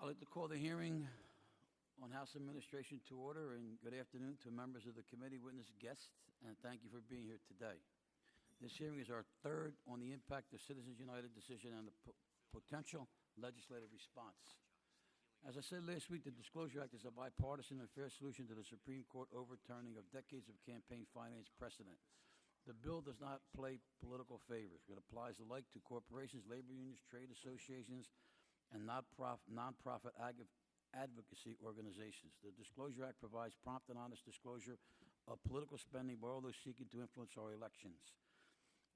I'd like to call the hearing on House Administration to order, and good afternoon to members of the committee, witness, guests, and thank you for being here today. This hearing is our third on the impact of Citizens United decision and the potential legislative response. As I said last week, the Disclosure Act is a bipartisan and fair solution to the Supreme Court overturning of decades of campaign finance precedent. The bill does not play political favors. It applies alike to corporations, labor unions, trade associations, and nonprofit advocacy organizations. The Disclosure Act provides prompt and honest disclosure of political spending by all those seeking to influence our elections.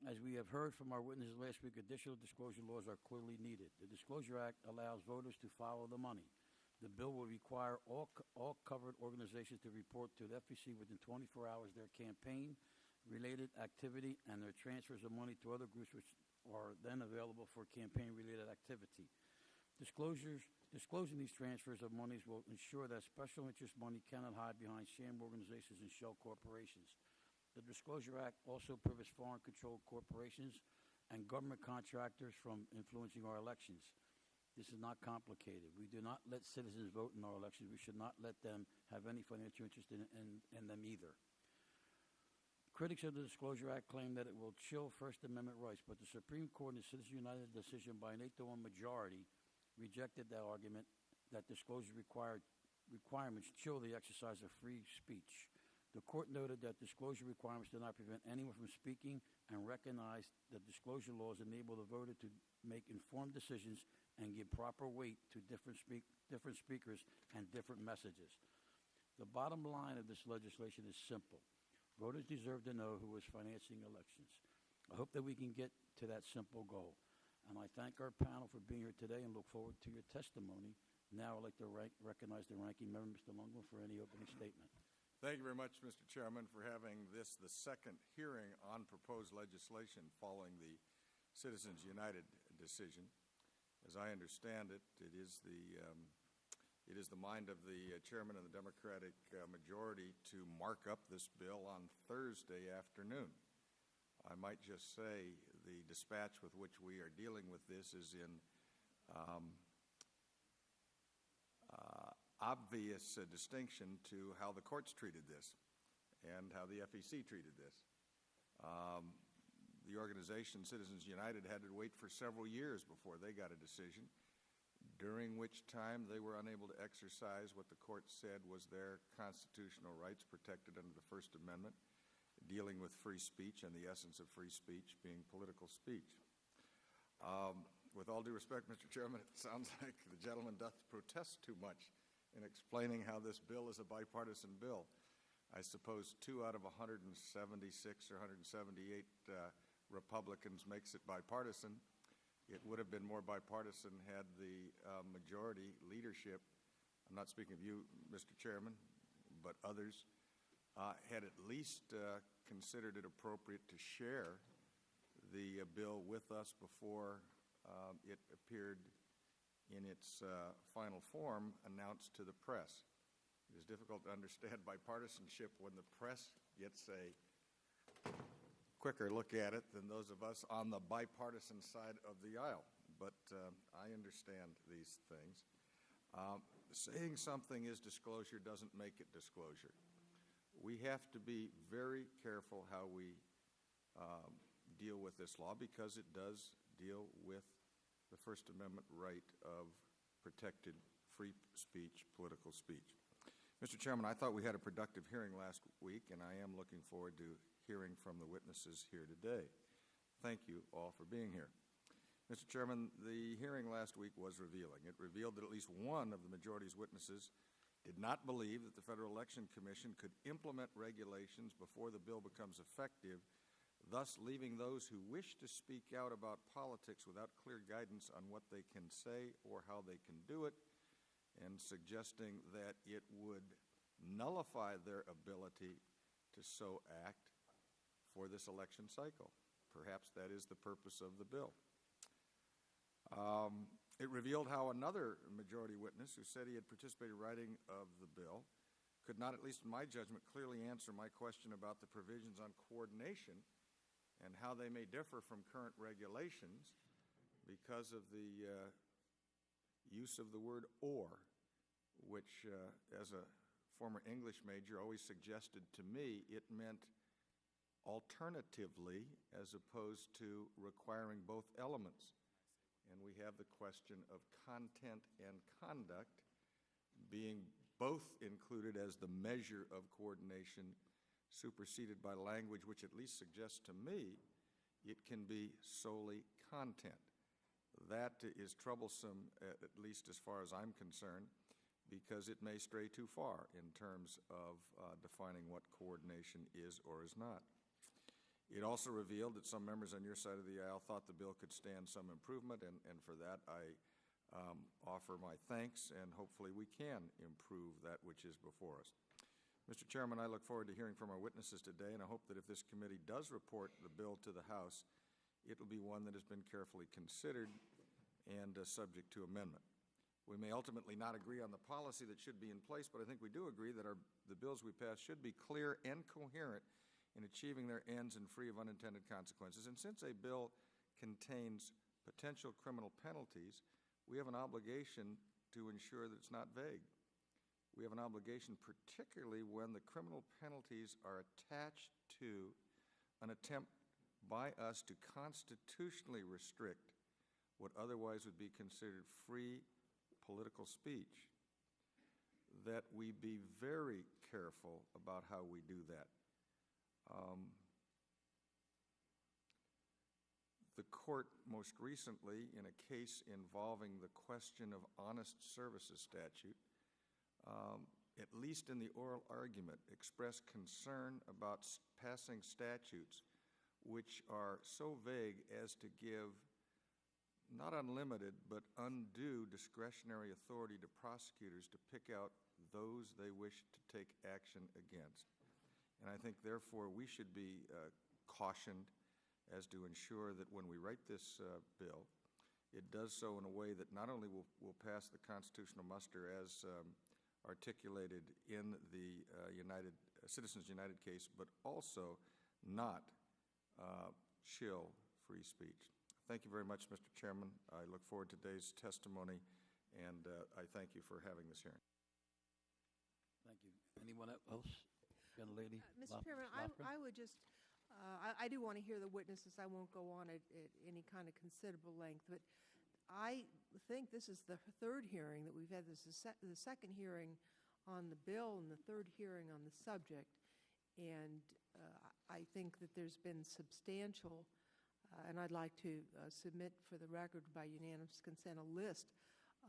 As we have heard from our witnesses last week, additional disclosure laws are clearly needed. The Disclosure Act allows voters to follow the money. The bill will require all covered organizations to report to the FEC within 24 hours their campaign-related activity and their transfers of money to other groups which are then available for campaign-related activity. Disclosing these transfers of monies will ensure that special interest money cannot hide behind sham organizations and shell corporations. The Disclosure Act also prohibits foreign-controlled corporations and government contractors from influencing our elections. This is not complicated. We do not let citizens vote in our elections. We should not let them have any financial interest in them either. Critics of the Disclosure Act claim that it will chill First Amendment rights, but the Supreme Court in the Citizens United decision by an 8-1 majority rejected that argument that disclosure requirements chill the exercise of free speech. The court noted that disclosure requirements do not prevent anyone from speaking and recognized that disclosure laws enable the voter to make informed decisions and give proper weight to different speakers and different messages. The bottom line of this legislation is simple. Voters deserve to know who is financing elections. I hope that we can get to that simple goal. And I thank our panel for being here today and look forward to your testimony. Now I'd like to recognize the ranking member, Mr. Longworth, for any opening statement. Thank you very much, Mr. Chairman, for having this the second hearing on proposed legislation following the Citizens United decision. As I understand it, it is the mind of the chairman of the Democratic majority to mark up this bill on Thursday afternoon. I might just say the dispatch with which we are dealing with this is in obvious distinction to how the courts treated this and how the FEC treated this. The organization Citizens United had to wait for several years before they got a decision, during which time they were unable to exercise what the court said was their constitutional rights protected under the First Amendment, dealing with free speech and the essence of free speech being political speech. With all due respect, Mr. Chairman, it sounds like the gentleman doth protest too much in explaining how this bill is a bipartisan bill. I suppose 2 out of 176 or 178 Republicans makes it bipartisan. It would have been more bipartisan had the majority leadership, I'm not speaking of you, Mr. Chairman, but others, had at least considered it appropriate to share the bill with us before it appeared in its final form announced to the press. It is difficult to understand bipartisanship when the press gets a quicker look at it than those of us on the bipartisan side of the aisle. But I understand these things. Saying something is disclosure doesn't make it disclosure. We have to be very careful how we deal with this law because it does deal with the First Amendment right of protected free speech, political speech. Mr. Chairman, I thought we had a productive hearing last week, and I am looking forward to hearing from the witnesses here today. Thank you all for being here. Mr. Chairman, the hearing last week was revealing. It revealed that at least one of the majority's witnesses did not believe that the Federal Election Commission could implement regulations before the bill becomes effective, thus leaving those who wish to speak out about politics without clear guidance on what they can say or how they can do it, and suggesting that it would nullify their ability to so act for this election cycle. Perhaps that is the purpose of the bill. It revealed how another majority witness who said he had participated in writing of the bill could not, at least in my judgment, clearly answer my question about the provisions on coordination and how they may differ from current regulations because of the use of the word "or," which, as a former English major, always suggested to me it meant alternatively as opposed to requiring both elements. And we have the question of content and conduct being both included as the measure of coordination, superseded by language which at least suggests to me it can be solely content. That is troublesome, at least as far as I'm concerned, because it may stray too far in terms of defining what coordination is or is not. It also revealed that some members on your side of the aisle thought the bill could stand some improvement, and for that I offer my thanks, and hopefully we can improve that which is before us. Mr. Chairman, I look forward to hearing from our witnesses today, and I hope that if this committee does report the bill to the House, it will be one that has been carefully considered and subject to amendment. We may ultimately not agree on the policy that should be in place, but I think we do agree that the bills we pass should be clear and coherent in achieving their ends and free of unintended consequences. And since a bill contains potential criminal penalties, we have an obligation to ensure that it's not vague. We have an obligation, particularly when the criminal penalties are attached to an attempt by us to constitutionally restrict what otherwise would be considered free political speech, that we be very careful about how we do that. The court most recently, in a case involving the question of honest services statute, at least in the oral argument, expressed concern about passing statutes which are so vague as to give not unlimited but undue discretionary authority to prosecutors to pick out those they wish to take action against. And I think, therefore, we should be cautioned as to ensure that when we write this bill, it does so in a way that not only will pass the constitutional muster as articulated in the Citizens United case, but also not chill free speech. Thank you very much, Mr. Chairman. I look forward to today's testimony, and I thank you for having this hearing. Thank you. Anyone else? Young lady. Mr. Chairman, I would just, I do want to hear the witnesses. I won't go on at any kind of considerable length, but I think this is the third hearing that we've had. This is the second hearing on the bill and the third hearing on the subject. And I think that there's been substantial, and I'd like to submit for the record by unanimous consent a list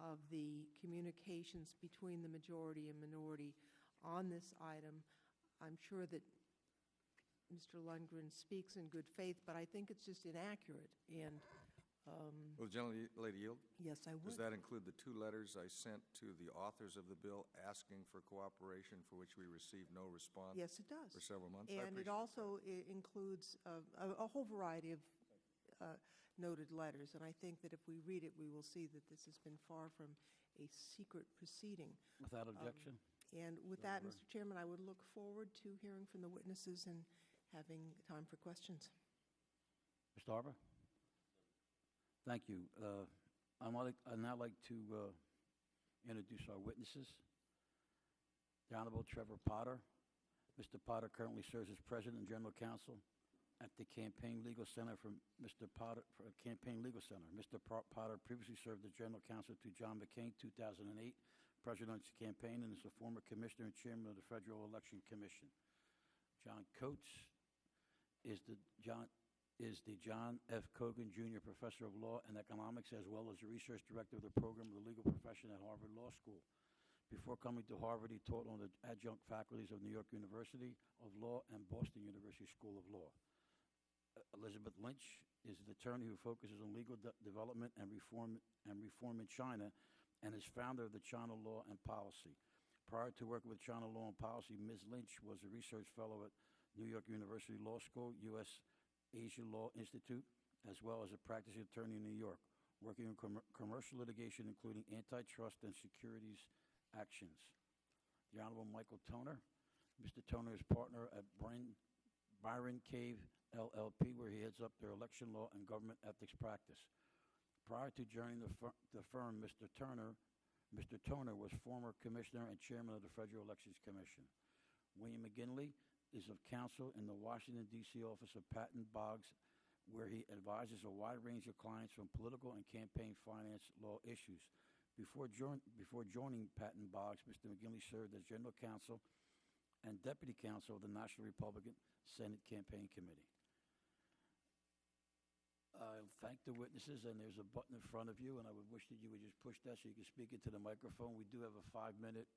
of the communications between the majority and minority on this item. I'm sure that Mr. Lundgren speaks in good faith, but I think it's just inaccurate. And Will the gentlelady yield? yes, I would. Does that include the 2 letters I sent to the authors of the bill asking for cooperation, for which we received no response? Yes, it does. For several months. And it also includes a whole variety of noted letters. And I think that if we read it, we will see that this has been far from a secret proceeding. Without objection. And with that, Mr. Chairman, I would look forward to hearing from the witnesses and having time for questions. Mr. Harbour? Thank you. I'd now like to introduce our witnesses. The Honorable Trevor Potter. Mr. Potter currently serves as President and General Counsel at the Campaign Legal Center for Mr. Potter. Mr. Potter previously served as General Counsel to John McCain, 2008 presidential campaign, and is a former Commissioner and Chairman of the Federal Election Commission. John Coates is the John F. Cogan Jr. Professor of Law and Economics, as well as the Research Director of the Program of the Legal Profession at Harvard Law School. Before coming to Harvard, he taught on the adjunct faculties of New York University of Law and Boston University School of Law. Elizabeth Lynch is an attorney who focuses on legal development and reform in China, and is founder of the China Law and Policy. Prior to working with China Law and Policy, Ms. Lynch was a research fellow at New York University Law School, U.S. Asia Law Institute, as well as a practicing attorney in New York, working in commercial litigation, including antitrust and securities actions. The Honorable Michael Toner. Mr. Toner is partner at Byron Cave LLP, where he heads up their election law and government ethics practice. Prior to joining the firm, Mr. Toner was former commissioner and chairman of the Federal Elections Commission. William McGinley is of counsel in the Washington, D.C. office of Patton Boggs, where he advises a wide range of clients on political and campaign finance law issues. Before joining Patton Boggs, Mr. McGinley served as general counsel and deputy counsel of the National Republican Senate Campaign Committee. I thank the witnesses, and there's a button in front of you, and I would wish that you would just push that so you can speak into the microphone. We do have a 5-minute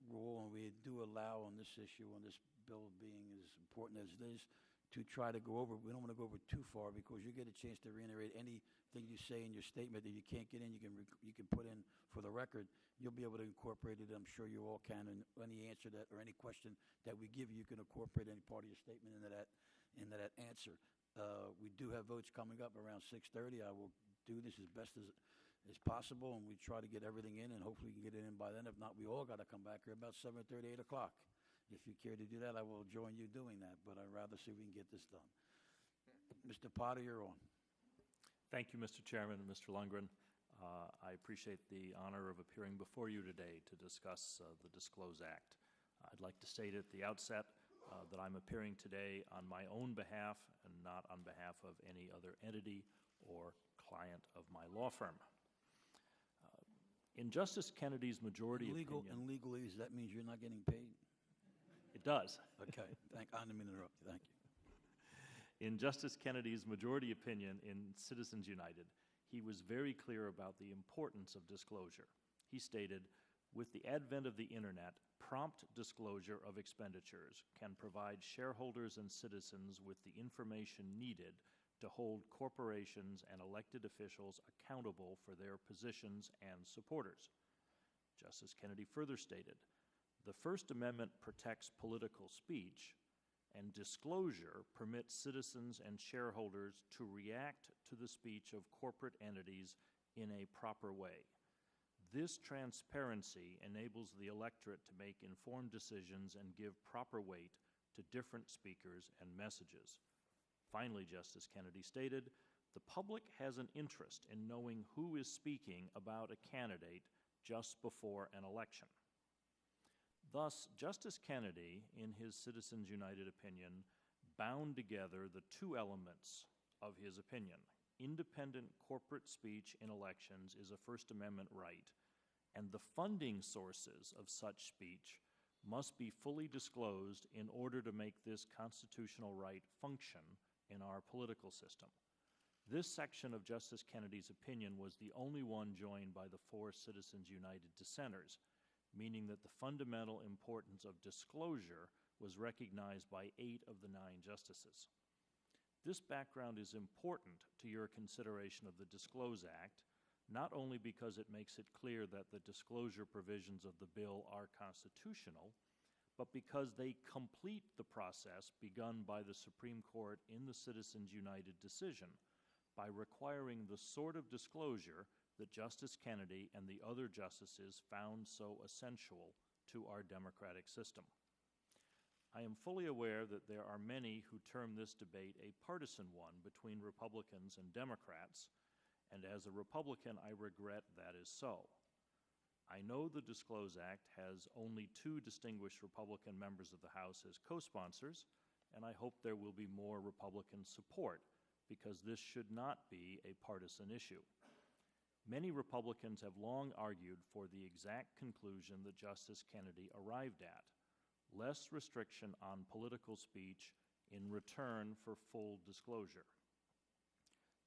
rule, and we do allow on this issue, on this bill being as important as it is, to try to go over. We don't want to go over too far because you get a chance to reiterate anything you say in your statement that you can't get in. You can put in for the record. You'll be able to incorporate it. I'm sure you all can. And any answer that or any question that we give you, you can incorporate any part of your statement into that answer. We do have votes coming up around 6:30. I will do this as best as possible, and we try to get everything in, and hopefully we can get it in by then. If not, we all got to come back here about 7:30, 8 o'clock. If you care to do that, I will join you doing that, but I'd rather see if we can get this done. Mr. Potter, you're on. Thank you, Mr. Chairman and Mr. Lundgren. I appreciate the honor of appearing before you today to discuss the DISCLOSE Act. I'd like to state at the outset that I'm appearing today on my own behalf and not on behalf of any other entity or client of my law firm. In Justice Kennedy's majority opinion... And legalese, that means you're not getting paid? It does. Okay. I didn't mean to interrupt you. Thank you. In Justice Kennedy's majority opinion in Citizens United, he was very clear about the importance of disclosure. He stated, "With the advent of the Internet, prompt disclosure of expenditures can provide shareholders and citizens with the information needed to hold corporations and elected officials accountable for their positions and supporters." Justice Kennedy further stated, "The First Amendment protects political speech, and disclosure permits citizens and shareholders to react to the speech of corporate entities in a proper way. This transparency enables the electorate to make informed decisions and give proper weight to different speakers and messages." Finally, Justice Kennedy stated, "The public has an interest in knowing who is speaking about a candidate just before an election." Thus, Justice Kennedy, in his Citizens United opinion, bound together the two elements of his opinion. Independent corporate speech in elections is a First Amendment right, and the funding sources of such speech must be fully disclosed in order to make this constitutional right function in our political system. This section of Justice Kennedy's opinion was the only one joined by the 4 Citizens United dissenters, meaning that the fundamental importance of disclosure was recognized by 8 of the 9 justices. This background is important to your consideration of the DISCLOSE Act, not only because it makes it clear that the disclosure provisions of the bill are constitutional, but because they complete the process begun by the Supreme Court in the Citizens United decision by requiring the sort of disclosure that Justice Kennedy and the other justices found so essential to our democratic system. I am fully aware that there are many who term this debate a partisan one between Republicans and Democrats, and as a Republican, I regret that is so. I know the DISCLOSE Act has only 2 distinguished Republican members of the House as co-sponsors, and I hope there will be more Republican support because this should not be a partisan issue. Many Republicans have long argued for the exact conclusion that Justice Kennedy arrived at: less restriction on political speech in return for full disclosure.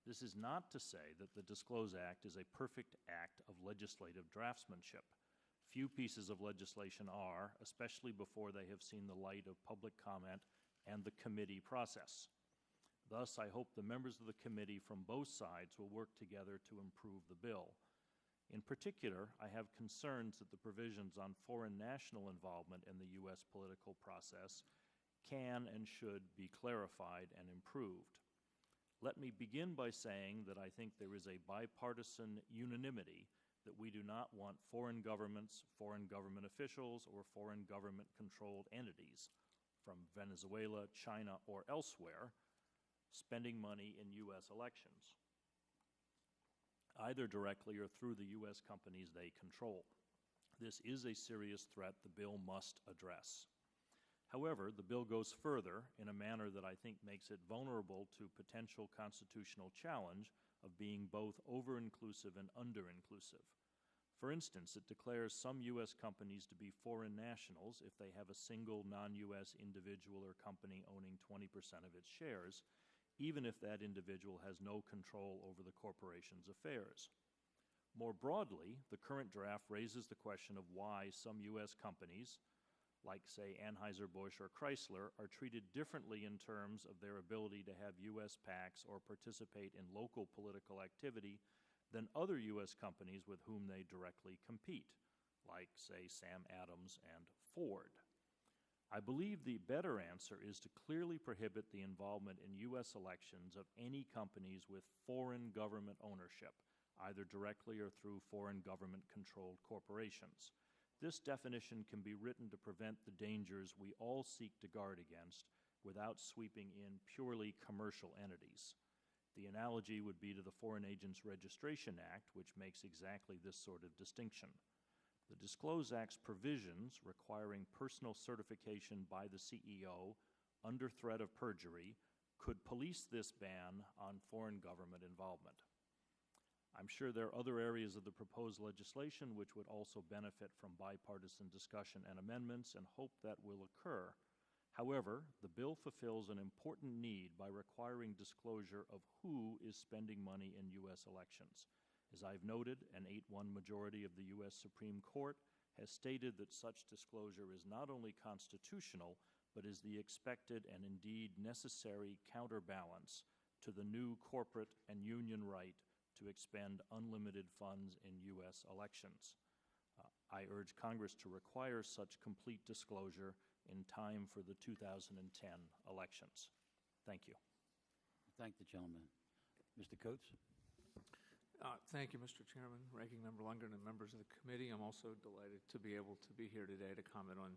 This is not to say that the DISCLOSE Act is a perfect act of legislative draftsmanship. Few pieces of legislation are, especially before they have seen the light of public comment and the committee process. Thus, I hope the members of the committee from both sides will work together to improve the bill. In particular, I have concerns that the provisions on foreign national involvement in the U.S. political process can and should be clarified and improved. Let me begin by saying that I think there is a bipartisan unanimity that we do not want foreign governments, foreign government officials, or foreign government-controlled entities from Venezuela, China, or elsewhere spending money in U.S. elections. either directly or through the U.S. companies they control. This is a serious threat the bill must address. However, the bill goes further in a manner that I think makes it vulnerable to potential constitutional challenge of being both over-inclusive and under-inclusive. For instance, it declares some U.S. companies to be foreign nationals if they have a single non-U.S. individual or company owning 20% of its shares, even if that individual has no control over the corporation's affairs. More broadly, the current draft raises the question of why some U.S. companies, like, say, Anheuser-Busch or Chrysler, are treated differently in terms of their ability to have U.S. PACs or participate in local political activity than other U.S. companies with whom they directly compete, like, say, Sam Adams and Ford. I believe the better answer is to clearly prohibit the involvement in U.S. elections of any companies with foreign government ownership, either directly or through foreign government-controlled corporations. This definition can be written to prevent the dangers we all seek to guard against without sweeping in purely commercial entities. The analogy would be to the Foreign Agents Registration Act, which makes exactly this sort of distinction. The DISCLOSE Act's provisions requiring personal certification by the CEO under threat of perjury could police this ban on foreign government involvement. I'm sure there are other areas of the proposed legislation which would also benefit from bipartisan discussion and amendments, and hope that will occur. However, the bill fulfills an important need by requiring disclosure of who is spending money in U.S. elections. As I've noted, an 8-1 majority of the U.S. Supreme Court has stated that such disclosure is not only constitutional, but is the expected and indeed necessary counterbalance to the new corporate and union right to expend unlimited funds in U.S. elections. I urge Congress to require such complete disclosure in time for the 2010 elections. Thank you. Thank the gentleman. Mr. Coates? Thank you, Mr. Chairman, Ranking Member Lundgren, and members of the committee. I'm also delighted to be able to be here today to comment on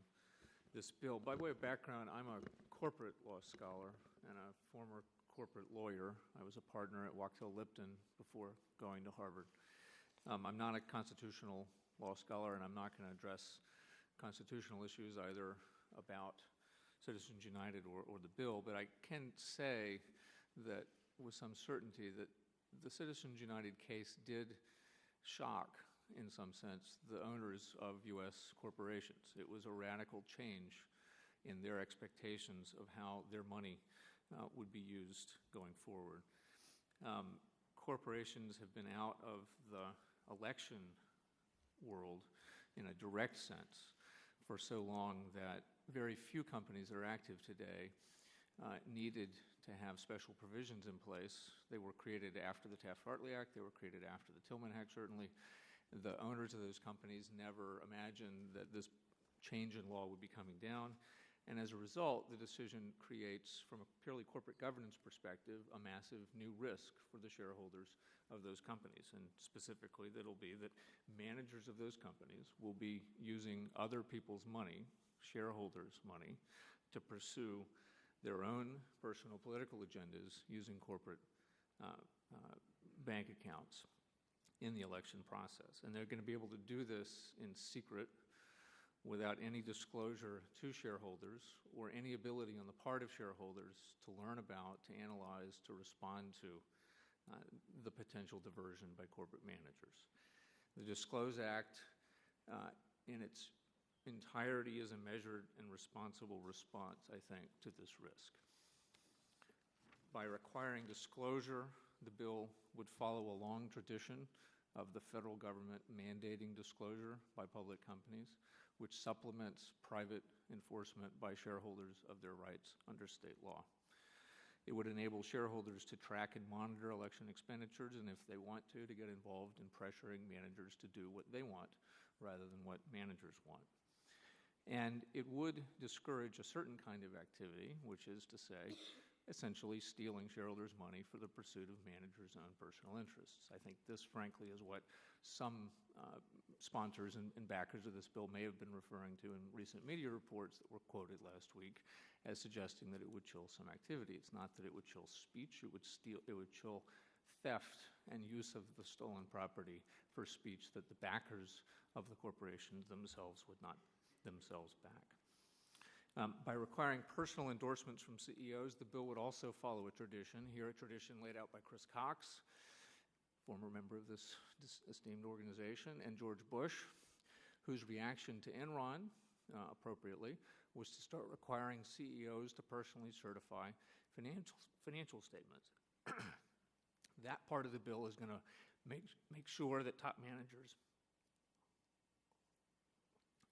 this bill. By way of background, I'm a corporate law scholar and a former corporate lawyer. I was a partner at Wachtell Lipton before going to Harvard. I'm not a constitutional law scholar, and I'm not going to address constitutional issues either about Citizens United or the bill, but I can say that with some certainty that the Citizens United case did shock, in some sense, the owners of U.S. corporations. It was a radical change in their expectations of how their money would be used going forward. Corporations have been out of the election world in a direct sense for so long that very few companies that are active today needed to have special provisions in place. They were created after the Taft-Hartley Act. They were created after the Tillman Act, certainly. The owners of those companies never imagined that this change in law would be coming down. And as a result, the decision creates, from a purely corporate governance perspective, a massive new risk for the shareholders of those companies. And specifically, that'll be that managers of those companies will be using other people's money, shareholders' money, to pursue their own personal political agendas using corporate bank accounts in the election process. And they're going to be able to do this in secret, without any disclosure to shareholders or any ability on the part of shareholders to learn about, to analyze, to respond to the potential diversion by corporate managers. The DISCLOSE Act in its entirety is a measured and responsible response, I think, to this risk. By requiring disclosure, the bill would follow a long tradition of the federal government mandating disclosure by public companies, which supplements private enforcement by shareholders of their rights under state law. It would enable shareholders to track and monitor election expenditures, and if they want to get involved in pressuring managers to do what they want rather than what managers want. And it would discourage a certain kind of activity, which is to say, essentially stealing shareholders' money for the pursuit of managers' own personal interests. I think this, frankly, is what some sponsors and backers of this bill may have been referring to in recent media reports that were quoted last week as suggesting that it would chill some activity. It's not that it would chill speech. It would chill theft and use of the stolen property for speech that the backers of the corporations themselves would not themselves back. By requiring personal endorsements from CEOs, the bill would also follow a tradition, here a tradition laid out by Chris Cox, former member of this esteemed organization, and George Bush, whose reaction to Enron, appropriately, was to start requiring CEOs to personally certify financial statements. That part of the bill is going to make sure that top managers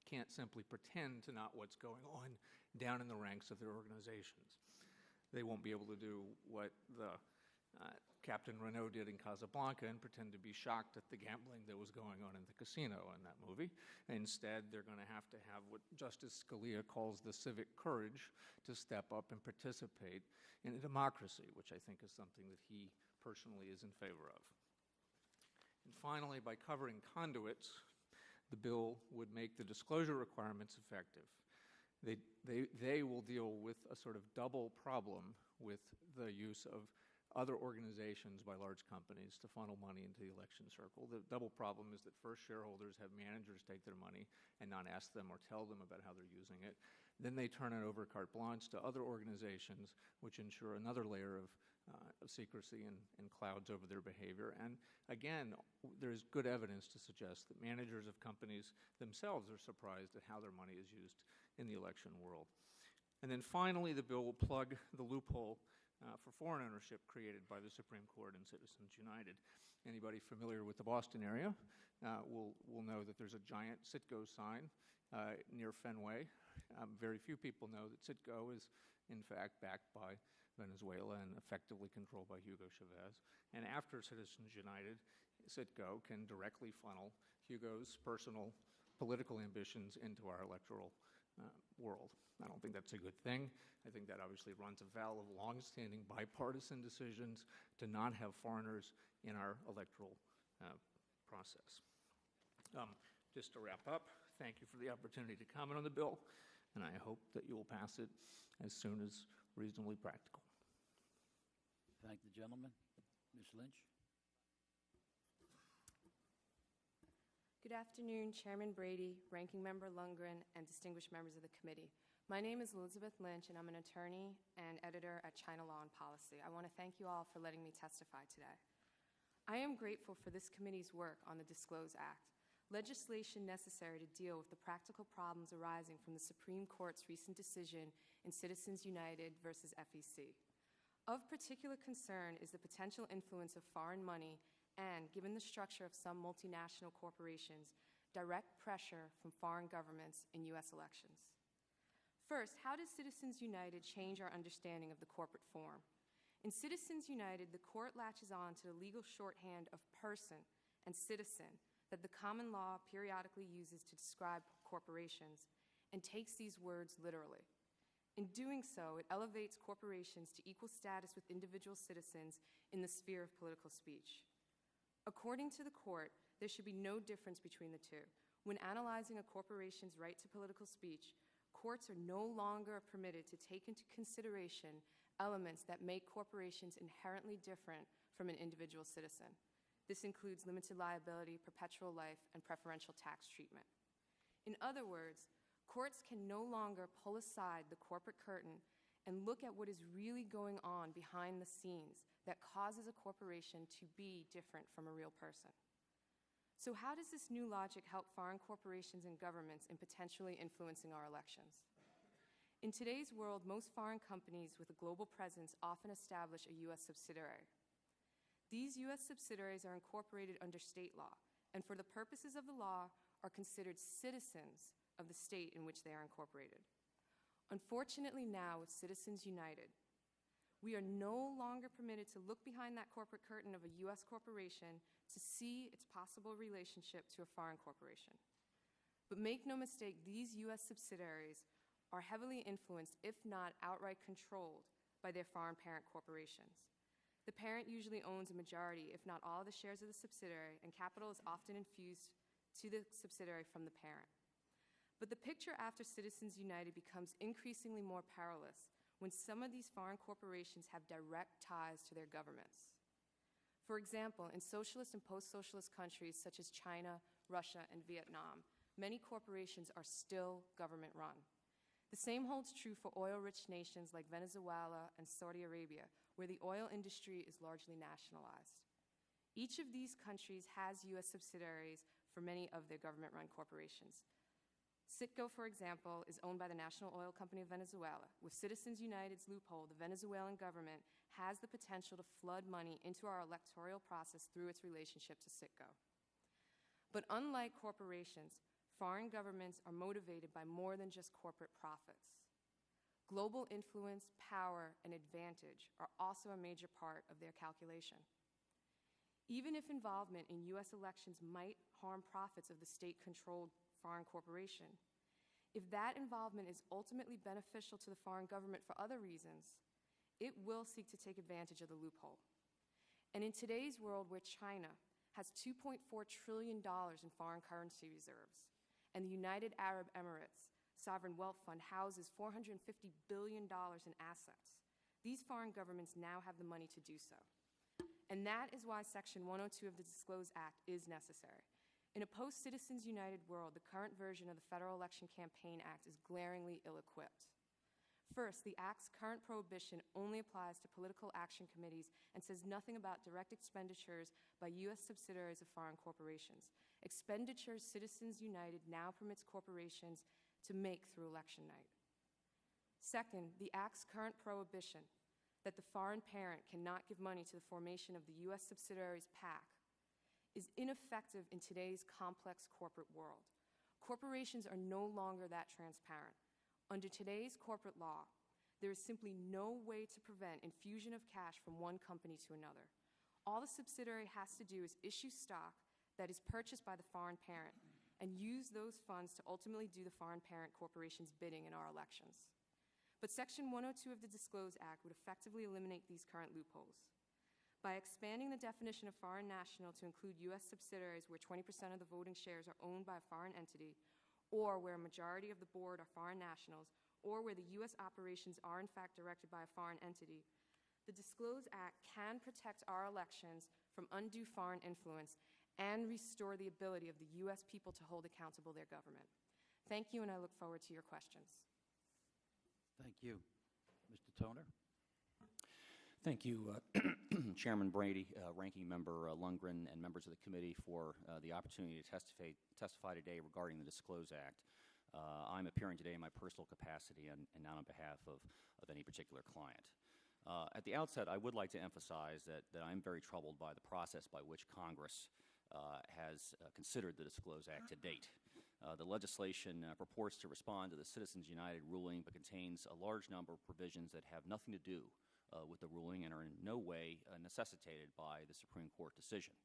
can't simply pretend to not what's going on down in the ranks of their organizations. They won't be able to do what the Captain Renault did in Casablanca and pretend to be shocked at the gambling that was going on in the casino in that movie. Instead, they're going to have what Justice Scalia calls the civic courage to step up and participate in a democracy, which I think is something that he personally is in favor of. And finally, by covering conduits, the bill would make the disclosure requirements effective. They will deal with a sort of double problem with the use of other organizations by large companies to funnel money into the election circle. The double problem is that first shareholders have managers take their money and not ask them or tell them about how they're using it. Then they turn it over carte blanche to other organizations, which ensure another layer of secrecy and clouds over their behavior. And again, there's good evidence to suggest that managers of companies themselves are surprised at how their money is used in the election world. And then finally, the bill will plug the loophole for foreign ownership created by the Supreme Court and Citizens United. Anybody familiar with the Boston area will know that there's a giant Citgo sign near Fenway. Very few people know that Citgo is, in fact, backed by Venezuela and effectively controlled by Hugo Chavez. And after Citizens United, Citgo can directly funnel Hugo's personal political ambitions into our electoral world. I don't think that's a good thing. I think that obviously runs afoul of longstanding bipartisan decisions to not have foreigners in our electoral process. Just to wrap up, thank you for the opportunity to comment on the bill, and I hope that you will pass it as soon as reasonably practical. Thank the gentleman. Ms. Lynch. Good afternoon, Chairman Brady, Ranking Member Lundgren, and distinguished members of the committee. My name is Elizabeth Lynch, and I'm an attorney and editor at China Law and Policy. I want to thank you all for letting me testify today. I am grateful for this committee's work on the DISCLOSE Act, legislation necessary to deal with the practical problems arising from the Supreme Court's recent decision in Citizens United versus FEC. Of particular concern is the potential influence of foreign money and, given the structure of some multinational corporations, direct pressure from foreign governments in U.S. elections. First, how does Citizens United change our understanding of the corporate form? In Citizens United, the court latches on to the legal shorthand of person and citizen that the common law periodically uses to describe corporations and takes these words literally. In doing so, it elevates corporations to equal status with individual citizens in the sphere of political speech. According to the court, there should be no difference between the two. When analyzing a corporation's right to political speech, courts are no longer permitted to take into consideration elements that make corporations inherently different from an individual citizen. This includes limited liability, perpetual life, and preferential tax treatment. In other words, courts can no longer pull aside the corporate curtain and look at what is really going on behind the scenes that causes a corporation to be different from a real person. So how does this new logic help foreign corporations and governments in potentially influencing our elections? In today's world, most foreign companies with a global presence often establish a U.S. subsidiary. These U.S. subsidiaries are incorporated under state law, and for the purposes of the law are considered citizens of the state in which they are incorporated. Unfortunately now, with Citizens United, we are no longer permitted to look behind that corporate curtain of a U.S. corporation to see its possible relationship to a foreign corporation. But make no mistake, these U.S. subsidiaries are heavily influenced, if not outright controlled, by their foreign parent corporations. The parent usually owns a majority, if not all, of the shares of the subsidiary, and capital is often infused to the subsidiary from the parent. But the picture after Citizens United becomes increasingly more perilous when some of these foreign corporations have direct ties to their governments. For example, in socialist and post-socialist countries such as China, Russia, and Vietnam, many corporations are still government-run. The same holds true for oil-rich nations like Venezuela and Saudi Arabia, where the oil industry is largely nationalized. Each of these countries has U.S. subsidiaries for many of their government-run corporations. Citgo, for example, is owned by the National Oil Company of Venezuela. With Citizens United's loophole, the Venezuelan government has the potential to flood money into our electoral process through its relationship to Citgo. But unlike corporations, foreign governments are motivated by more than just corporate profits. Global influence, power, and advantage are also a major part of their calculation. Even if involvement in U.S. elections might harm profits of the state-controlled foreign corporation, if that involvement is ultimately beneficial to the foreign government for other reasons, it will seek to take advantage of the loophole. And in today's world where China has $2.4 trillion in foreign currency reserves, and the United Arab Emirates sovereign wealth fund houses $450 billion in assets, these foreign governments now have the money to do so. And that is why Section 102 of the DISCLOSE Act is necessary. In a post-Citizens United world, the current version of the Federal Election Campaign Act is glaringly ill-equipped. First, the Act's current prohibition only applies to political action committees and says nothing about direct expenditures by U.S. subsidiaries of foreign corporations, expenditures Citizens United now permits corporations to make through election night. Second, the Act's current prohibition that the foreign parent cannot give money to the formation of the U.S. subsidiary's PAC is ineffective in today's complex corporate world. Corporations are no longer that transparent. Under today's corporate law, there is simply no way to prevent infusion of cash from one company to another. All the subsidiary has to do is issue stock that is purchased by the foreign parent and use those funds to ultimately do the foreign parent corporation's bidding in our elections. But Section 102 of the DISCLOSE Act would effectively eliminate these current loopholes. By expanding the definition of foreign national to include U.S. subsidiaries where 20% of the voting shares are owned by a foreign entity, or where a majority of the board are foreign nationals, or where the U.S. operations are in fact directed by a foreign entity, the DISCLOSE Act can protect our elections from undue foreign influence and restore the ability of the U.S. people to hold accountable their government. Thank you, and I look forward to your questions. Thank you. Mr. Toner? Thank you, Chairman Brady, Ranking Member Lundgren, and members of the committee for the opportunity to testify today regarding the DISCLOSE Act. I'm appearing today in my personal capacity and not on behalf of any particular client. At the outset, I would like to emphasize that I'm very troubled by the process by which Congress has considered the DISCLOSE Act to date. The legislation purports to respond to the Citizens United ruling, but contains a large number of provisions that have nothing to do with the ruling and are in no way necessitated by the Supreme Court decision.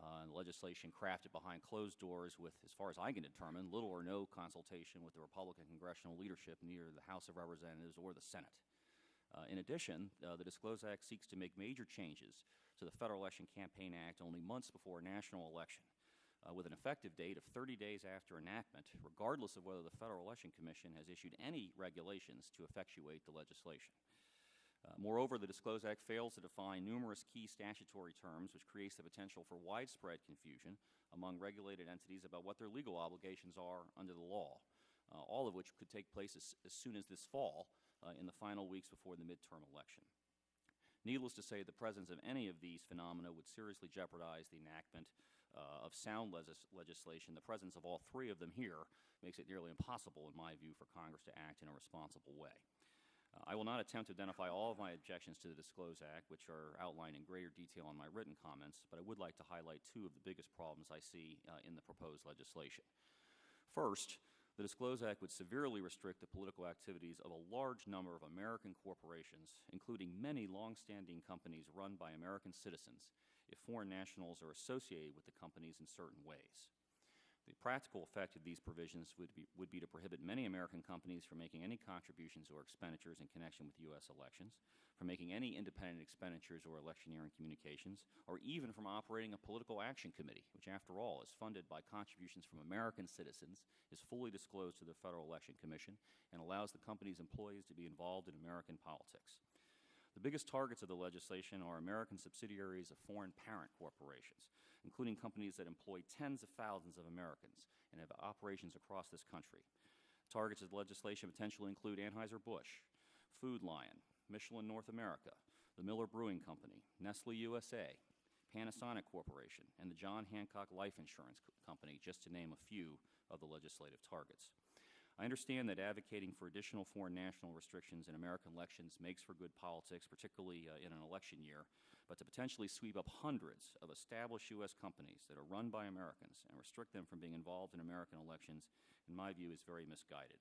The legislation crafted behind closed doors with, as far as I can determine, little or no consultation with the Republican congressional leadership in either the House of Representatives or the Senate. In addition, the DISCLOSE Act seeks to make major changes to the Federal Election Campaign Act only months before a national election, with an effective date of 30 days after enactment, regardless of whether the Federal Election Commission has issued any regulations to effectuate the legislation. Moreover, the DISCLOSE Act fails to define numerous key statutory terms, which creates the potential for widespread confusion among regulated entities about what their legal obligations are under the law, all of which could take place as soon as this fall in the final weeks before the midterm election. Needless to say, the presence of any of these phenomena would seriously jeopardize the enactment of sound legislation. The presence of all three of them here makes it nearly impossible, in my view, for Congress to act in a responsible way. I will not attempt to identify all of my objections to the DISCLOSE Act, which are outlined in greater detail in my written comments, but I would like to highlight two of the biggest problems I see in the proposed legislation. First, the DISCLOSE Act would severely restrict the political activities of a large number of American corporations, including many longstanding companies run by American citizens, if foreign nationals are associated with the companies in certain ways. The practical effect of these provisions would be to prohibit many American companies from making any contributions or expenditures in connection with U.S. elections, from making any independent expenditures or electioneering communications, or even from operating a political action committee, which, after all, is funded by contributions from American citizens, is fully disclosed to the Federal Election Commission, and allows the company's employees to be involved in American politics. The biggest targets of the legislation are American subsidiaries of foreign parent corporations, including companies that employ tens of thousands of Americans and have operations across this country. Targets of the legislation potentially include Anheuser-Busch, Food Lion, Michelin North America, the Miller Brewing Company, Nestle USA, Panasonic Corporation, and the John Hancock Life Insurance Company, just to name a few of the legislative targets. I understand that advocating for additional foreign national restrictions in American elections makes for good politics, particularly in an election year, but to potentially sweep up hundreds of established U.S. companies that are run by Americans and restrict them from being involved in American elections, in my view, is very misguided.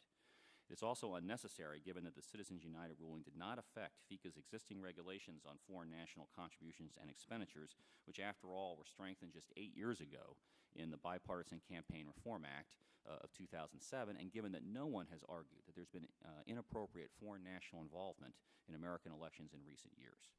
It's also unnecessary, given that the Citizens United ruling did not affect FECA's existing regulations on foreign national contributions and expenditures, which, after all, were strengthened just 8 years ago in the Bipartisan Campaign Reform Act of 2007, and given that no one has argued that there's been inappropriate foreign national involvement in American elections in recent years.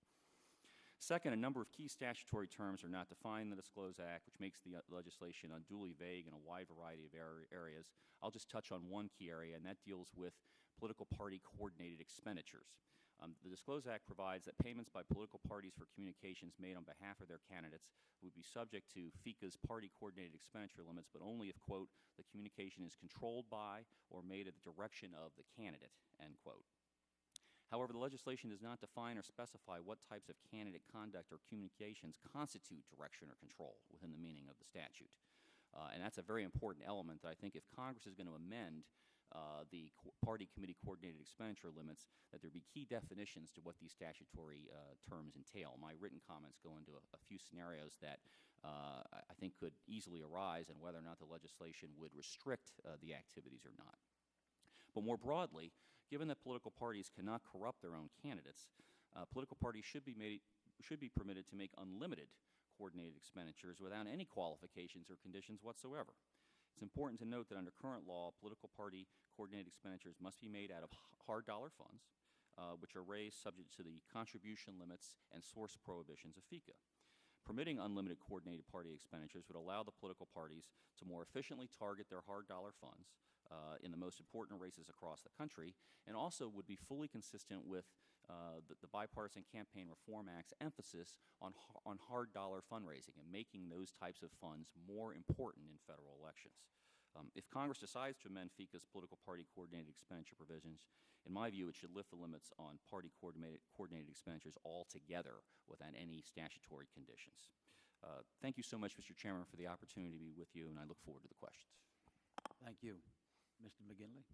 Second, a number of key statutory terms are not defined in the DISCLOSE Act, which makes the legislation unduly vague in a wide variety of areas. I'll just touch on one key area, and that deals with political party coordinated expenditures. The DISCLOSE Act provides that payments by political parties for communications made on behalf of their candidates would be subject to FECA's party coordinated expenditure limits, but only if, quote, the communication is controlled by or made at the direction of the candidate, end quote. However, the legislation does not define or specify what types of candidate conduct or communications constitute direction or control within the meaning of the statute. And that's a very important element that I think if Congress is going to amend the party committee coordinated expenditure limits, that there be key definitions to what these statutory terms entail. My written comments go into a few scenarios that I think could easily arise and whether or not the legislation would restrict the activities or not. But more broadly, given that political parties cannot corrupt their own candidates, political parties should be permitted to make unlimited coordinated expenditures without any qualifications or conditions whatsoever. It's important to note that under current law, political party coordinated expenditures must be made out of hard dollar funds, which are raised subject to the contribution limits and source prohibitions of FECA. Permitting unlimited coordinated party expenditures would allow the political parties to more efficiently target their hard dollar funds in the most important races across the country, and also would be fully consistent with the Bipartisan Campaign Reform Act's emphasis on hard dollar fundraising and making those types of funds more important in federal elections. If Congress decides to amend FECA's political party coordinated expenditure provisions, in my view, it should lift the limits on party coordinated expenditures altogether without any statutory conditions. Thank you so much, Mr. Chairman, for the opportunity to be with you, and I look forward to the questions. Thank you. Mr. McGinley.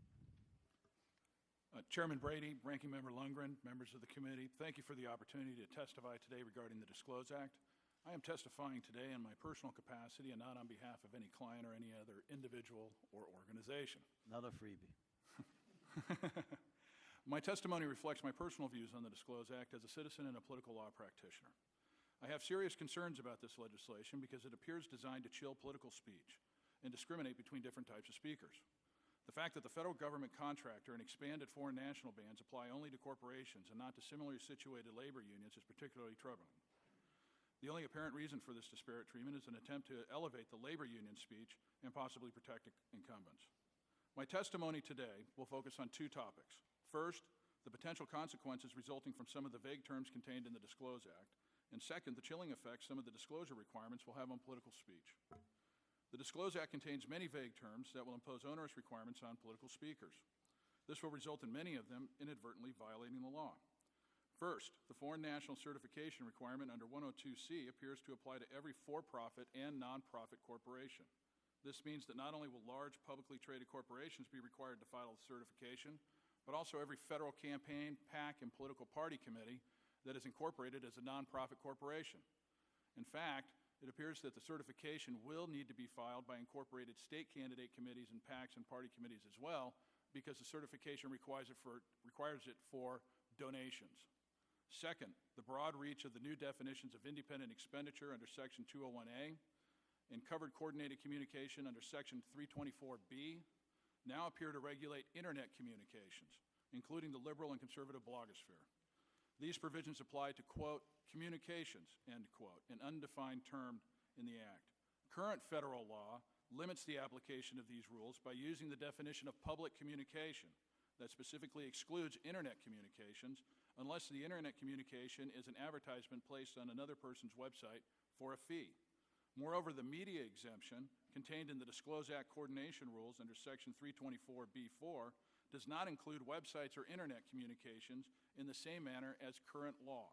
Chairman Brady, Ranking Member Lundgren, members of the committee, thank you for the opportunity to testify today regarding the DISCLOSE Act. I am testifying today in my personal capacity and not on behalf of any client or any other individual or organization. Another freebie. My testimony reflects my personal views on the DISCLOSE Act as a citizen and a political law practitioner. I have serious concerns about this legislation because it appears designed to chill political speech and discriminate between different types of speakers. The fact that the federal government contractor and expanded foreign national bans apply only to corporations and not to similarly situated labor unions is particularly troubling. The only apparent reason for this disparate treatment is an attempt to elevate the labor union speech and possibly protect incumbents. My testimony today will focus on two topics. First, the potential consequences resulting from some of the vague terms contained in the DISCLOSE Act, and second, the chilling effects some of the disclosure requirements will have on political speech. The DISCLOSE Act contains many vague terms that will impose onerous requirements on political speakers. This will result in many of them inadvertently violating the law. First, the foreign national certification requirement under 102C appears to apply to every for-profit and nonprofit corporation. This means that not only will large publicly traded corporations be required to file the certification, but also every federal campaign, PAC, and political party committee that is incorporated as a nonprofit corporation. In fact, it appears that the certification will need to be filed by incorporated state candidate committees and PACs and party committees as well, because the certification requires it for donations. Second, the broad reach of the new definitions of independent expenditure under Section 201A and covered coordinated communication under Section 324B now appear to regulate Internet communications, including the liberal and conservative blogosphere. These provisions apply to, quote, communications, end quote, an undefined term in the Act. Current federal law limits the application of these rules by using the definition of public communication that specifically excludes Internet communications unless the internet communication is an advertisement placed on another person's website for a fee. Moreover, the media exemption contained in the Disclose Act coordination rules under Section 324B4 does not include websites or internet communications in the same manner as current law.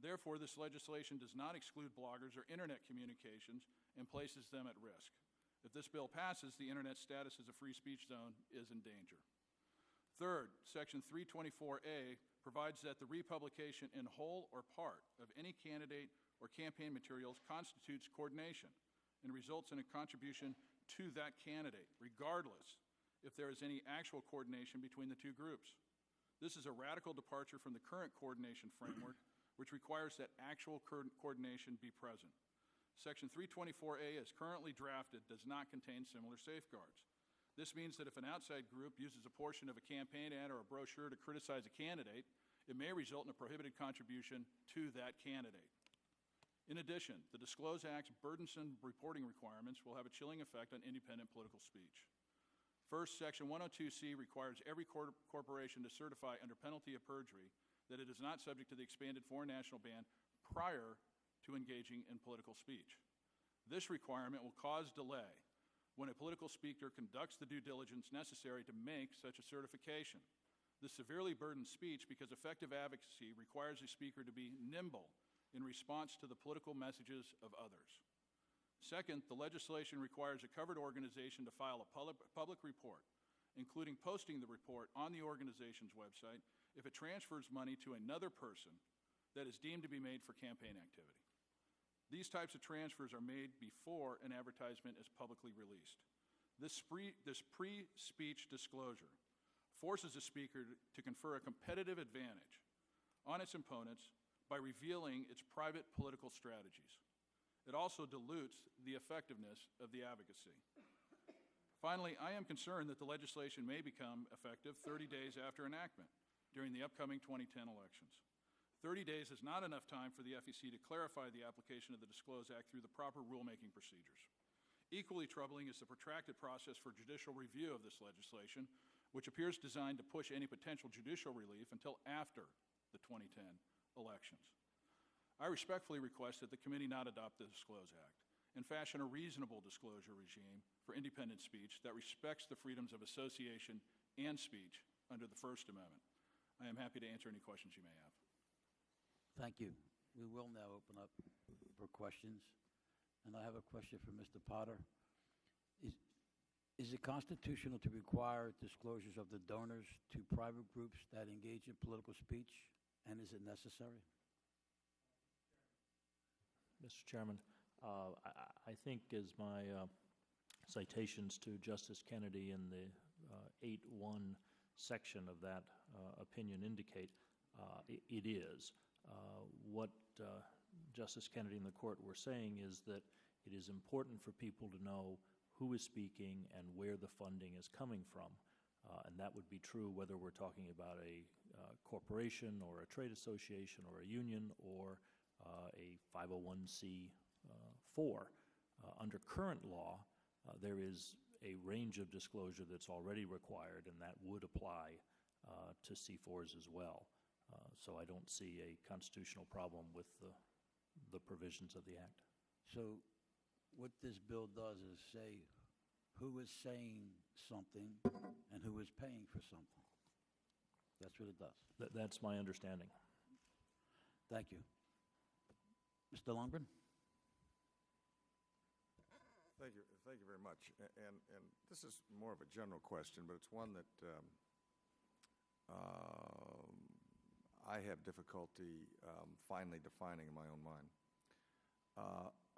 Therefore, this legislation does not exclude bloggers or internet communications and places them at risk. If this bill passes, the internet status as a free speech zone is in danger. Third, Section 324A provides that the republication in whole or part of any candidate or campaign materials constitutes coordination and results in a contribution to that candidate, regardless if there is any actual coordination between the two groups. This is a radical departure from the current coordination framework, which requires that actual coordination be present. Section 324A, as currently drafted, does not contain similar safeguards. This means that if an outside group uses a portion of a campaign ad or a brochure to criticize a candidate, it may result in a prohibited contribution to that candidate. In addition, the Disclose Act's burdensome reporting requirements will have a chilling effect on independent political speech. First, Section 102C requires every corporation to certify under penalty of perjury that it is not subject to the expanded foreign national ban prior to engaging in political speech. This requirement will cause delay when a political speaker conducts the due diligence necessary to make such a certification. This severely burdens speech because effective advocacy requires a speaker to be nimble in response to the political messages of others. Second, the legislation requires a covered organization to file a public report, including posting the report on the organization's website if it transfers money to another person that is deemed to be made for campaign activity. These types of transfers are made before an advertisement is publicly released. This pre-speech disclosure forces a speaker to confer a competitive advantage on its opponents by revealing its private political strategies. It also dilutes the effectiveness of the advocacy. Finally, I am concerned that the legislation may become effective 30 days after enactment during the upcoming 2010 elections. 30 days is not enough time for the FEC to clarify the application of the Disclose Act through the proper rulemaking procedures. Equally troubling is the protracted process for judicial review of this legislation, which appears designed to push any potential judicial relief until after the 2010 elections. I respectfully request that the committee not adopt the Disclose Act and fashion a reasonable disclosure regime for independent speech that respects the freedoms of association and speech under the First Amendment. I am happy to answer any questions you may have. Thank you. We will now open up for questions. And I have a question for Mr. Potter. Is it constitutional to require disclosures of the donors to private groups that engage in political speech? And is it necessary? Mr. Chairman, I think as my citations to Justice Kennedy in the 8.1 section of that opinion indicate, it is. What Justice Kennedy and the court were saying is that it is important for people to know who is speaking and where the funding is coming from. And that would be true whether we're talking about a corporation or a trade association or a union or a 501c4. Under current law, there is a range of disclosure that's already required, and that would apply to C4s as well. So I don't see a constitutional problem with the provisions of the Act. So what this bill does is say who is saying something and who is paying for something. That's what it does. That's my understanding. Thank you. Mr. Longren? Thank you very much. And this is more of a general question, but it's one that I have difficulty finally defining in my own mind.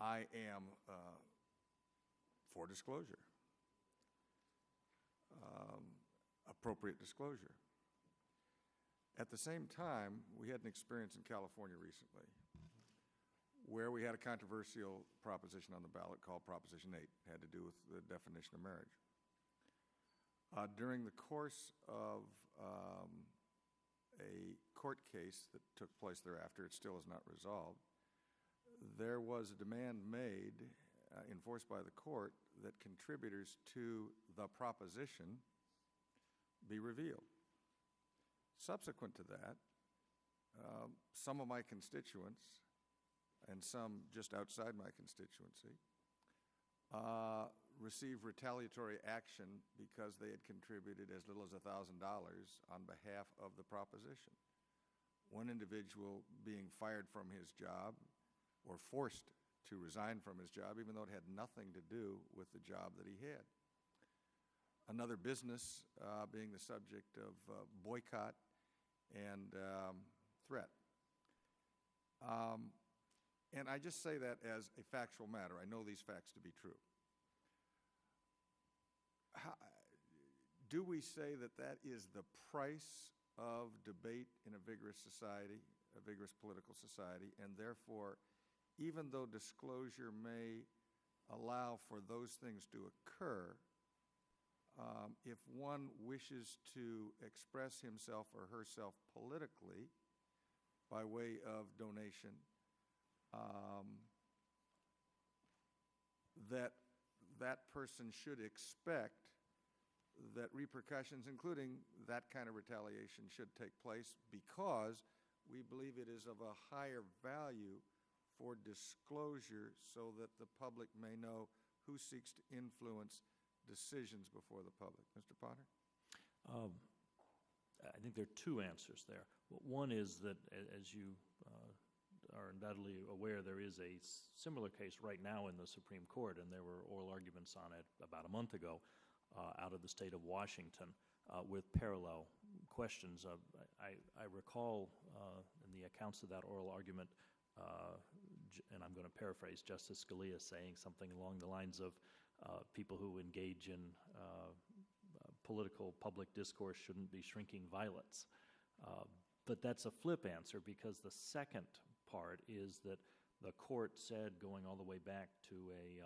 I am for disclosure, appropriate disclosure. At the same time, we had an experience in California recently where we had a controversial proposition on the ballot called Proposition 8. It had to do with the definition of marriage. During the course of a court case that took place thereafter, it still is not resolved, there was a demand made, enforced by the court, that contributors to the proposition be revealed. Subsequent to that, some of my constituents, and some just outside my constituency, receive retaliatory action because they had contributed as little as $1,000 on behalf of the proposition. One individual being fired from his job or forced to resign from his job, even though it had nothing to do with the job that he had. Another business being the subject of boycott and threat. And I just say that as a factual matter. I know these facts to be true. Do we say that that is the price of debate in a vigorous society, a vigorous political society, and therefore, even though disclosure may allow for those things to occur, if one wishes to express himself or herself politically by way of donation, that person should expect that repercussions, including that kind of retaliation, should take place, because we believe it is of a higher value for disclosure so that the public may know who seeks to influence decisions before the public. Mr. Potter? I think there are two answers there. One is that, as you are undoubtedly aware, there is a similar case right now in the Supreme Court, and there were oral arguments on it about a month ago out of the state of Washington with parallel questions. I recall in the accounts of that oral argument, and I'm going to paraphrase Justice Scalia saying something along the lines of people who engage in political public discourse shouldn't be shrinking violets. But that's a flip answer, because the second part is that the court said, going all the way back to a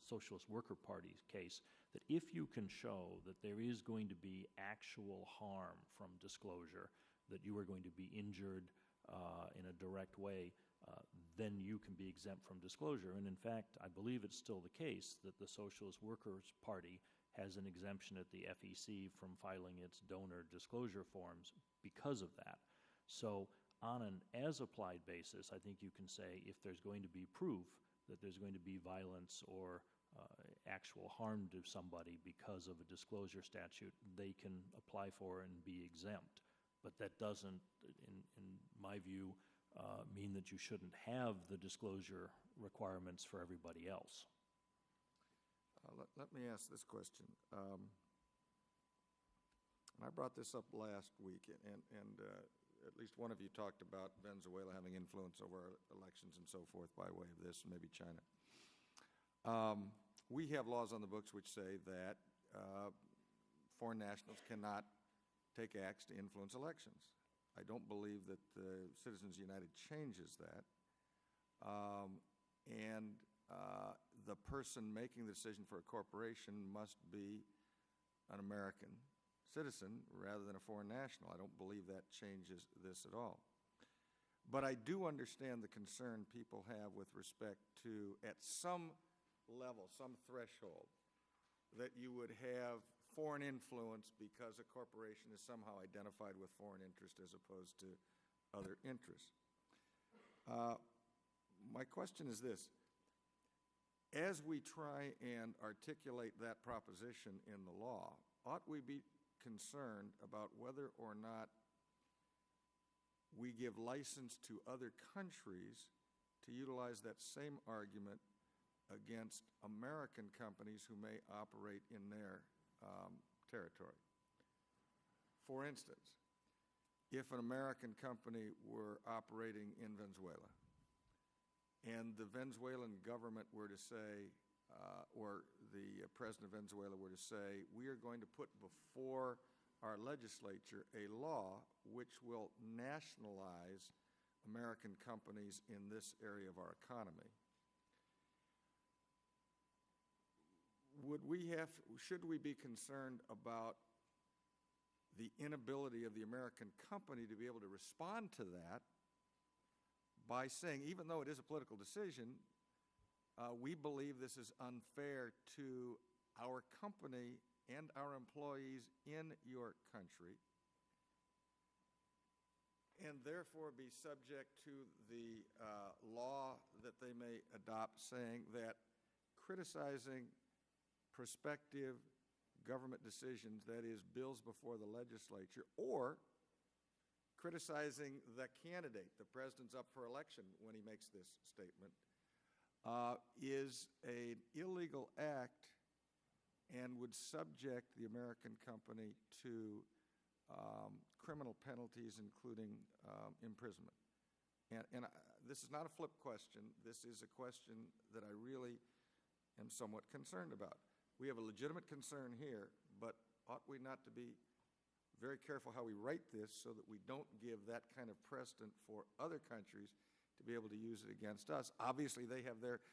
Socialist Worker Party case, that if you can show that there is going to be actual harm from disclosure, that you are going to be injured in a direct way, then you can be exempt from disclosure. And in fact, I believe it's still the case that the Socialist Workers Party has an exemption at the FEC from filing its donor disclosure forms because of that. So on an as-applied basis, I think you can say if there's going to be proof that there's going to be violence or actual harm to somebody because of a disclosure statute, they can apply for and be exempt. But that doesn't, in my view, mean that you shouldn't have the disclosure requirements for everybody else. Let me ask this question. And I brought this up last week, and at least one of you talked about Venezuela having influence over our elections and so forth by way of this, maybe China. We have laws on the books which say that foreign nationals cannot take acts to influence elections. I don't believe that Citizens United changes that. And the person making the decision for a corporation must be an American citizen rather than a foreign national. I don't believe that changes this at all. But I do understand the concern people have with respect to, at some level, some threshold, that you would have foreign influence because a corporation is somehow identified with foreign interest as opposed to other interests. My question is this. As we try and articulate that proposition in the law, ought we be concerned about whether or not we give license to other countries to utilize that same argument against American companies who may operate in their territory? For instance, if an American company were operating in Venezuela and the Venezuelan government were to say, or the president of Venezuela were to say, we are going to put before our legislature a law which will nationalize American companies in this area of our economy, should we be concerned about the inability of the American company to be able to respond to that by saying, even though it is a political decision, we believe this is unfair to our company and our employees in your country, and therefore be subject to the law that they may adopt, saying that criticizing prospective government decisions, that is, bills before the legislature, or criticizing the candidate, the president's up for election when he makes this statement, is an illegal act and would subject the American company to criminal penalties, including imprisonment. And this is not a flip question. This is a question that I really am somewhat concerned about. We have a legitimate concern here, but ought we not to be very careful how we write this so that we don't give that kind of precedent for other countries to be able to use it against us? Obviously, they have their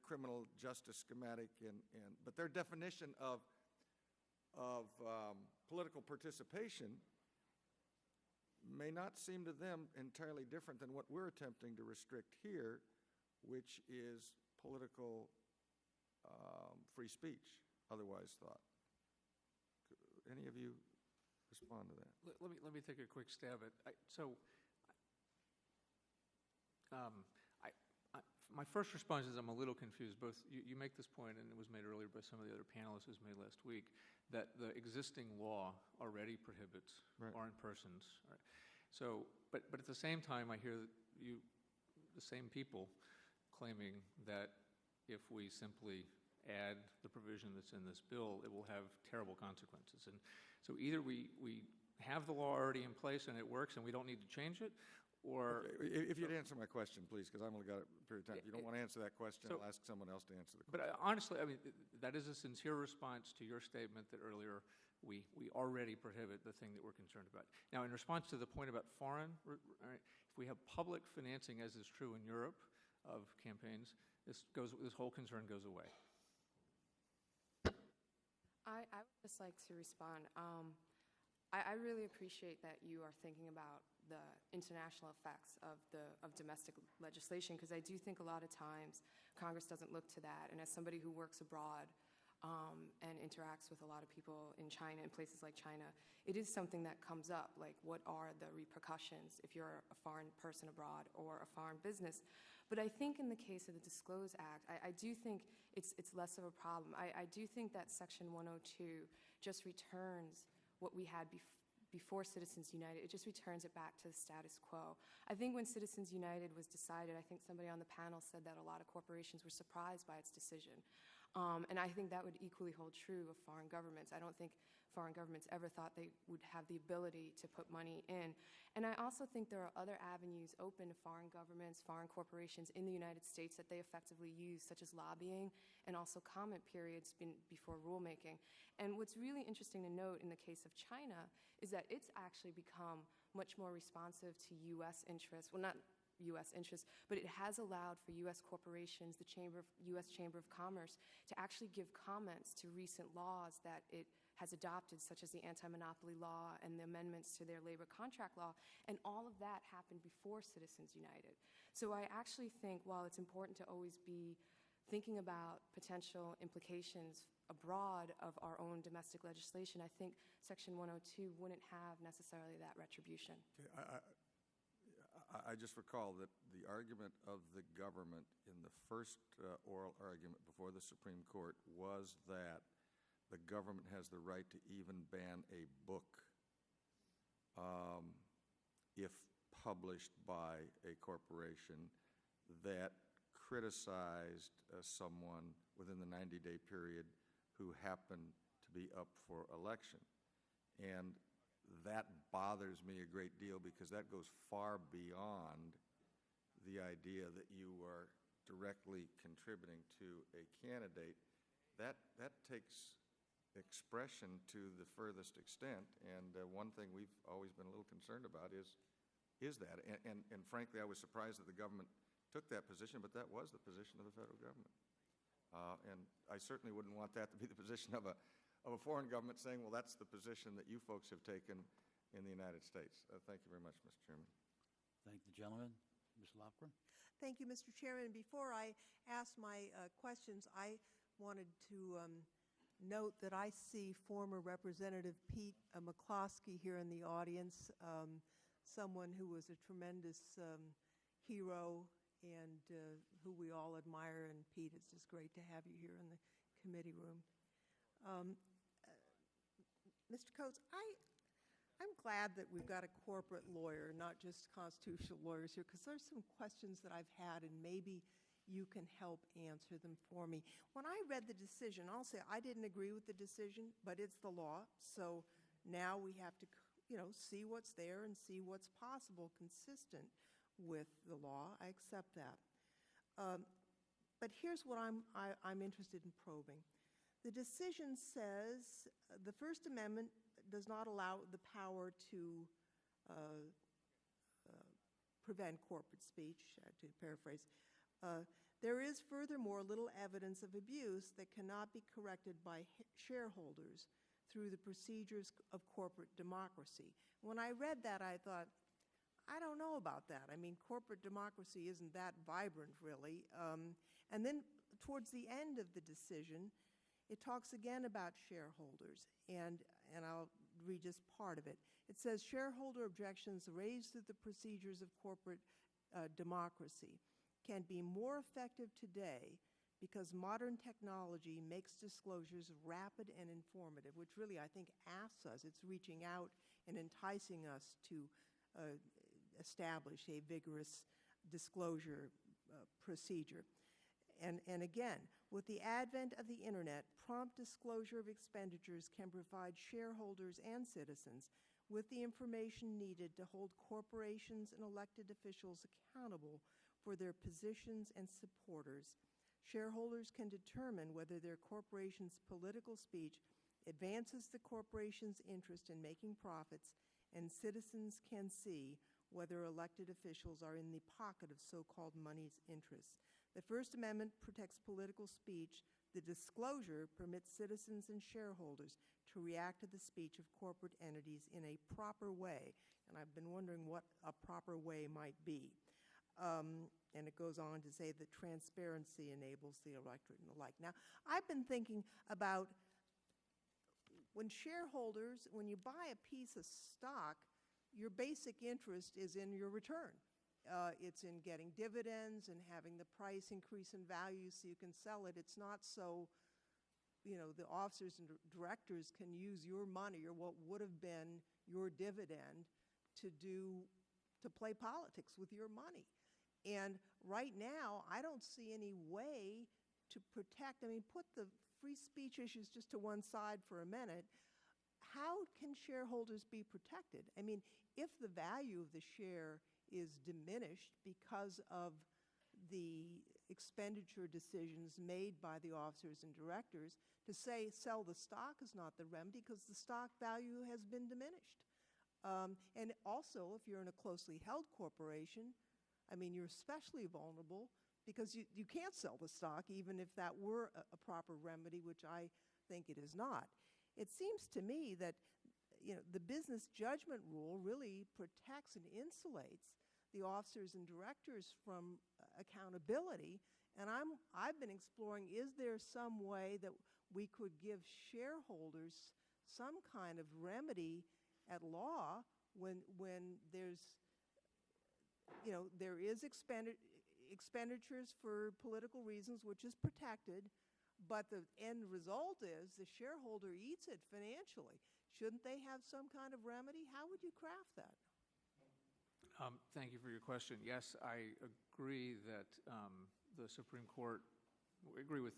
criminal justice schematic, but their definition of political participation may not seem to them entirely different than what we're attempting to restrict here, which is political free speech, otherwise thought. Any of you respond to that? Let me take a quick stab at my first response is I'm a little confused. Both you make this point, and it was made earlier by some of the other panelists, it was made last week, that the existing law already prohibits foreign persons. Right? So, but at the same time, I hear the same people claiming that if we simply add the provision that's in this bill, it will have terrible consequences. And so either we have the law already in place and it works and we don't need to change it, or... Okay. If you'd answer my question, please, because I've only got a period of time. If you don't want to answer that question, I'll ask someone else to answer the question. But honestly, I mean, that is a sincere response to your statement that earlier we already prohibit the thing that we're concerned about. Now, in response to the point about foreign, if we have public financing, as is true in Europe, of campaigns, this whole concern goes away. I would just like to respond. I really appreciate that you are thinking about the international effects of domestic legislation, because I do think a lot of times Congress doesn't look to that. And as somebody who works abroad and interacts with a lot of people in China, in places like China, it is something that comes up, like what are the repercussions if you're a foreign person abroad or a foreign business. But I think in the case of the DISCLOSE Act, I do think it's less of a problem. I do think that Section 102 just returns what we had before Citizens United. It just returns it back to the status quo. I think when Citizens United was decided, I think somebody on the panel said that a lot of corporations were surprised by its decision. And I think that would equally hold true of foreign governments. I don't think foreign governments ever thought they would have the ability to put money in. And I also think there are other avenues open to foreign governments, foreign corporations in the United States that they effectively use, such as lobbying and also comment periods before rulemaking. And what's really interesting to note in the case of China is that it's actually become much more responsive to U.S. interests. Well, not U.S. interests, but it has allowed for U.S. corporations, the U.S. Chamber of Commerce, to actually give comments to recent laws that it has adopted, such as the anti-monopoly law and the amendments to their labor contract law, and all of that happened before Citizens United. So I actually think while it's important to always be thinking about potential implications abroad of our own domestic legislation, I think Section 102 wouldn't have necessarily that retribution. Okay. I just recall that the argument of the government in the first oral argument before the Supreme Court was that the government has the right to even ban a book if published by a corporation that criticized someone within the 90-day period who happened to be up for election. And that bothers me a great deal because that goes far beyond the idea that you are directly contributing to a candidate. That takes expression to the furthest extent, and one thing we've always been a little concerned about is that. And frankly, I was surprised that the government took that position, but that was the position of the federal government. And I certainly wouldn't want that to be the position of a foreign government saying, well, that's the position that you folks have taken in the United States. Thank you very much, Mr. Chairman. Thank the gentleman. Ms. Lofgren? Thank you, Mr. Chairman. Before I ask my questions, I wanted to note that I see former Representative Pete McCloskey here in the audience. someone who was a tremendous hero and who we all admire. And Pete, it's just great to have you here in the committee room. Mr. Coates, I'm glad that we've got a corporate lawyer, not just constitutional lawyers here, because there's some questions that I've had, and maybe you can help answer them for me. When I read the decision, I'll say I didn't agree with the decision, but it's the law. So now we have to, see what's there and see what's possible consistent with the law. I accept that. But here's what I'm interested in probing. The decision says the First Amendment does not allow the power to prevent corporate speech, to paraphrase. There is furthermore little evidence of abuse that cannot be corrected by shareholders through the procedures of corporate democracy. When I read that, I thought, I don't know about that. I mean, corporate democracy isn't that vibrant, really. And then towards the end of the decision, it talks again about shareholders, and I'll read just part of it. It says, shareholder objections raised through the procedures of corporate democracy can be more effective today because modern technology makes disclosures rapid and informative, which really, I think, asks us. It's reaching out and enticing us to establish a vigorous disclosure procedure. And again, with the advent of the Internet, prompt disclosure of expenditures can provide shareholders and citizens with the information needed to hold corporations and elected officials accountable for their positions and supporters. Shareholders can determine whether their corporation's political speech advances the corporation's interest in making profits, and citizens can see whether elected officials are in the pocket of so-called money's interests. The First Amendment protects political speech. The disclosure permits citizens and shareholders to react to the speech of corporate entities in a proper way. And I've been wondering what a proper way might be. And it goes on to say that transparency enables the electorate and the like. Now, I've been thinking about when you buy a piece of stock, your basic interest is in your return. It's in getting dividends and having the price increase in value so you can sell it. It's not so, the officers and directors can use your money or what would have been your dividend to play politics with your money. And right now, I don't see any way to protect. Put the free speech issues just to one side for a minute. How can shareholders be protected? If the value of the share is diminished because of the expenditure decisions made by the officers and directors, to say sell the stock is not the remedy because the stock value has been diminished. And also, if you're in a closely held corporation, you're especially vulnerable because you can't sell the stock even if that were a proper remedy, which I think it is not. It seems to me that the business judgment rule really protects and insulates the officers and directors from accountability. And I've been exploring, is there some way that we could give shareholders some kind of remedy at law when there is expenditures for political reasons, which is protected, but the end result is the shareholder eats it financially. Shouldn't they have some kind of remedy? How would you craft that? Thank you for your question. Yes, I agree that the Supreme Court, we agree with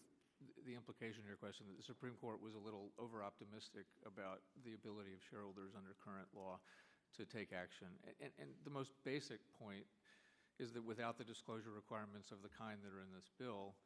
the implication of your question that the Supreme Court was a little over-optimistic about the ability of shareholders under current law to take action. And the most basic point is that without the disclosure requirements of the kind that are in this bill,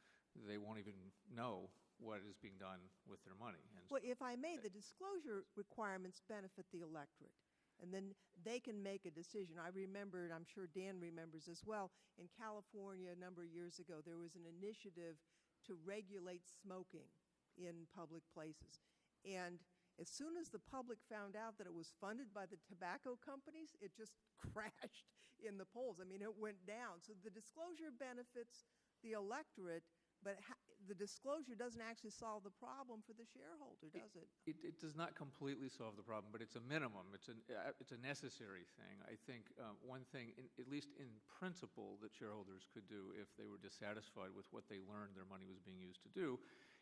they won't even know what is being done with their money. Well, if I may, the disclosure requirements benefit the electorate, and then they can make a decision. I remember, and I'm sure Dan remembers as well, in California a number of years ago, there was an initiative to regulate smoking in public places. And as soon as the public found out that it was funded by the tobacco companies, it just crashed in the polls. It went down. So the disclosure benefits the electorate, But the disclosure doesn't actually solve the problem for the shareholder, does it? It does not completely solve the problem, but it's a minimum. It's a necessary thing. I think one thing, at least in principle, that shareholders could do if they were dissatisfied with what they learned their money was being used to do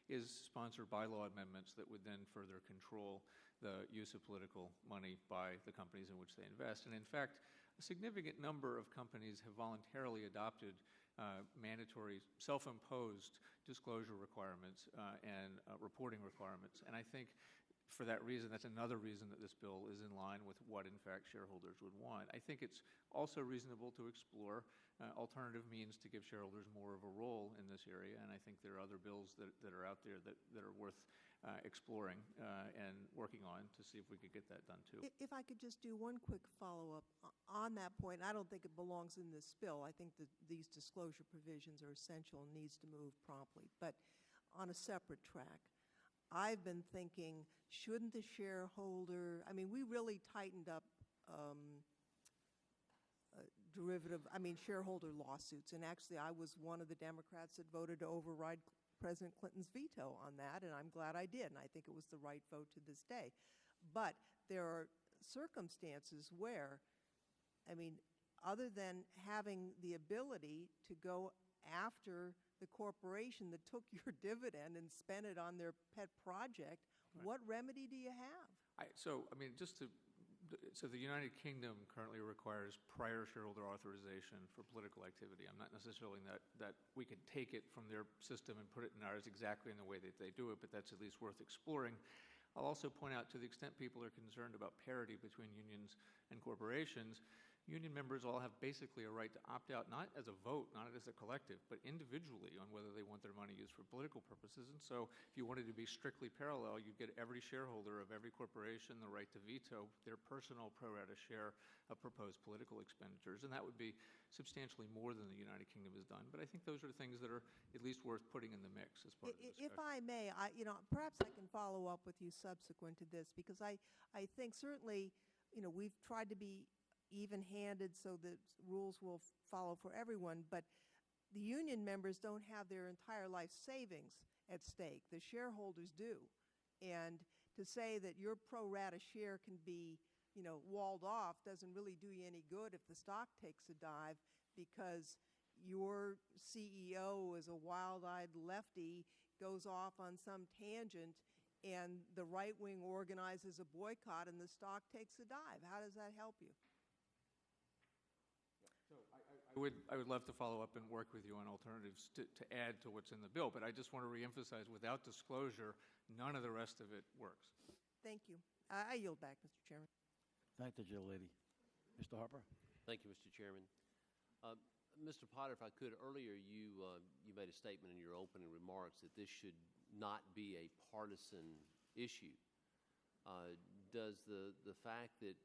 is sponsor bylaw amendments that would then further control the use of political money by the companies in which they invest. And in fact, a significant number of companies have voluntarily adopted mandatory self-imposed disclosure requirements and reporting requirements. And I think for that reason, that's another reason that this bill is in line with what, in fact, shareholders would want. I think it's also reasonable to explore alternative means to give shareholders more of a role in this area, and I think there are other bills that are out there that are worth exploring and working on to see if we could get that done, too. If I could just do one quick follow-up on that point, I don't think it belongs in this bill. I think that these disclosure provisions are essential and needs to move promptly. But on a separate track, I've been thinking, shouldn't the shareholder, I mean, we really tightened up shareholder lawsuits. And actually, I was one of the Democrats that voted to override President Clinton's veto on that, and I'm glad I did, and I think it was the right vote to this day. But there are circumstances where, I mean, other than having the ability to go after the corporation that took your dividend and spent it on their pet project, Right. What remedy do you have? So the United Kingdom currently requires prior shareholder authorization for political activity. I'm not necessarily that we could take it from their system and put it in ours exactly in the way that they do it, but that's at least worth exploring. I'll also point out, to the extent people are concerned about parity between unions and corporations, union members all have basically a right to opt out, not as a vote, not as a collective, but individually on whether they want their money used for political purposes. And so if you wanted to be strictly parallel, you'd get every shareholder of every corporation the right to veto their personal pro rata share of proposed political expenditures. And that would be substantially more than the United Kingdom has done. But I think those are things that are at least worth putting in the mix as part of the discussion. If I may, perhaps I can follow up with you subsequent to this, because I think certainly, we've tried to be even-handed so that rules will follow for everyone, but the union members don't have their entire life savings at stake. The shareholders do. And to say that your pro rata share can be, walled off doesn't really do you any good if the stock takes a dive, because your CEO is a wild-eyed lefty, goes off on some tangent, and the right wing organizes a boycott and the stock takes a dive. How does that help you? I would love to follow up and work with you on alternatives to add to what's in the bill, but I just want to reemphasize, without disclosure, none of the rest of it works. Thank you. I yield back, Mr. Chairman. Thank the gentlelady. Mr. Harper? Thank you, Mr. Chairman. Mr. Potter, if I could, earlier you made a statement in your opening remarks that this should not be a partisan issue. Does the fact that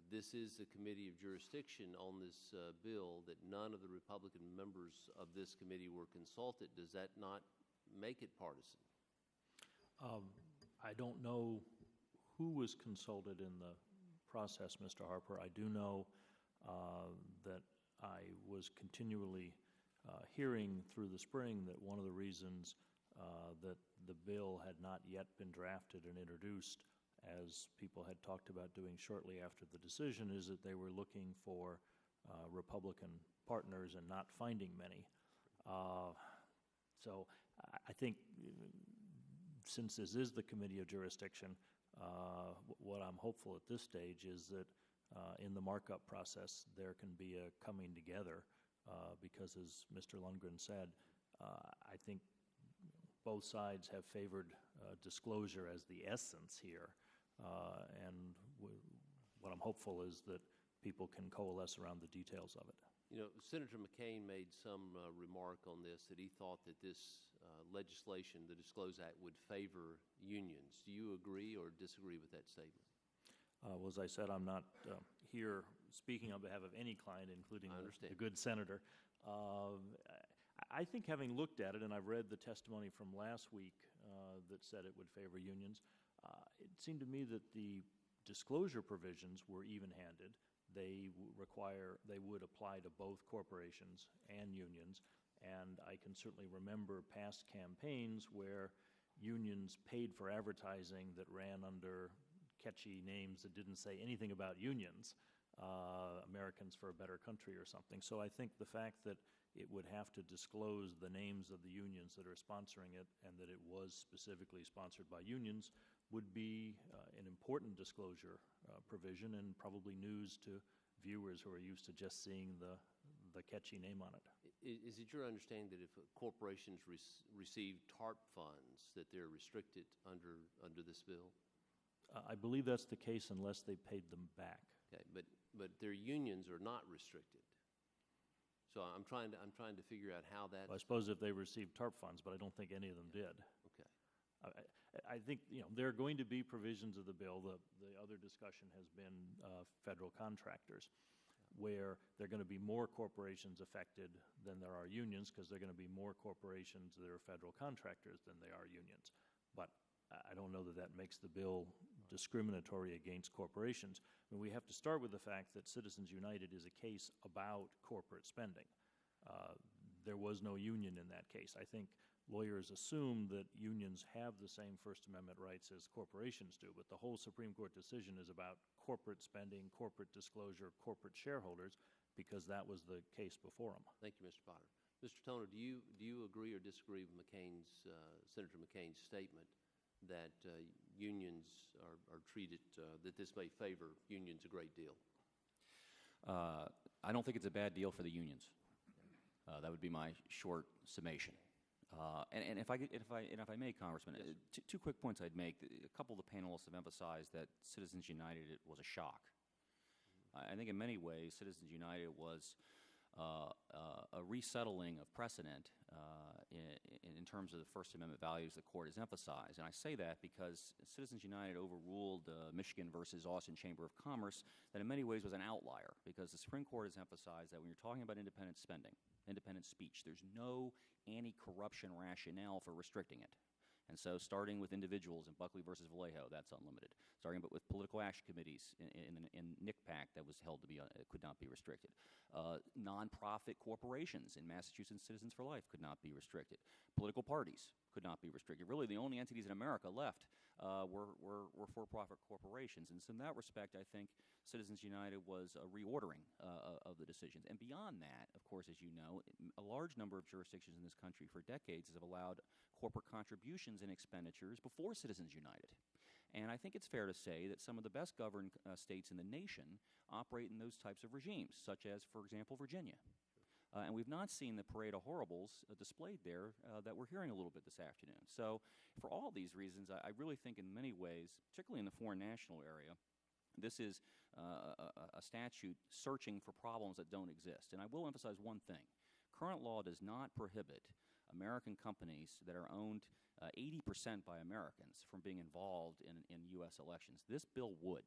this is a committee of jurisdiction on this bill, that none of the Republican members of this committee were consulted, does that not make it partisan? I don't know who was consulted in the process, Mr. Harper. I do know that I was continually hearing through the spring that one of the reasons that the bill had not yet been drafted and introduced, as people had talked about doing shortly after the decision, is that they were looking for Republican partners and not finding many. So I think since this is the committee of jurisdiction, what I'm hopeful at this stage is that in the markup process there can be a coming together, because as Mr. Lundgren said, I think both sides have favored disclosure as the essence here. And what I'm hopeful is that people can coalesce around the details of it. Senator McCain made some remark on this, that he thought that this legislation, the Disclose Act, would favor unions. Do you agree or disagree with that statement? Well, as I said, I'm not here speaking on behalf of any client, including the good senator. I think, having looked at it, and I've read the testimony from last week that said it would favor unions, it seemed to me that the disclosure provisions were even-handed. They would apply to both corporations and unions, And I can certainly remember past campaigns where unions paid for advertising that ran under catchy names that didn't say anything about unions, Americans for a Better Country or something. So I think the fact that it would have to disclose the names of the unions that are sponsoring it and that it was specifically sponsored by unions would be an important disclosure provision and probably news to viewers who are used to just seeing the catchy name on it. Is it your understanding that if corporations receive TARP funds, that they're restricted under this bill? I believe that's the case unless they paid them back. Okay, but their unions are not restricted. So I'm trying to figure out how that. Well, I suppose if they received TARP funds, but I don't think any of them did. Okay. I think there are going to be provisions of the bill. The other discussion has been federal contractors, where there are going to be more corporations affected than there are unions, because there are going to be more corporations that are federal contractors than they are unions. But I don't know that that makes the bill discriminatory against corporations. I mean, we have to start with the fact that Citizens United is a case about corporate spending. There was no union in that case. I think lawyers assume that unions have the same First Amendment rights as corporations do, but the whole Supreme Court decision is about corporate spending, corporate disclosure, corporate shareholders, because that was the case before them. Thank you, Mr. Potter. Mr. Toner, do you agree or disagree with Senator McCain's statement that unions are treated, that this may favor unions a great deal? I don't think it's a bad deal for the unions. That would be my short summation. And if I may, Congressman, yes, two quick points I'd make. A couple of the panelists have emphasized that Citizens United was a shock. I think in many ways Citizens United was a resettling of precedent in terms of the First Amendment values the court has emphasized. And I say that because Citizens United overruled Michigan versus Austin Chamber of Commerce, that in many ways was an outlier, because the Supreme Court has emphasized that when you're talking about independent spending, independent speech, there's no anti-corruption rationale for restricting it. And so starting with individuals in Buckley versus Vallejo, that's unlimited. Starting with political action committees in NICPAC, that was held to be, could not be restricted. Nonprofit corporations in Massachusetts Citizens for Life could not be restricted. Political parties could not be restricted. Really, the only entities in America left were for-profit corporations. And so in that respect, I think Citizens United was a reordering of the decisions. And beyond that, of course, as you know, a large number of jurisdictions in this country for decades have allowed corporate contributions and expenditures before Citizens United. And I think it's fair to say that some of the best governed states in the nation operate in those types of regimes, such as, for example, Virginia. And we've not seen the parade of horribles displayed there that we're hearing a little bit this afternoon. So for all these reasons, I really think in many ways, particularly in the foreign national area, this is a statute searching for problems that don't exist. And I will emphasize one thing. Current law does not prohibit American companies that are owned 80% by Americans from being involved in U.S. elections. This bill would.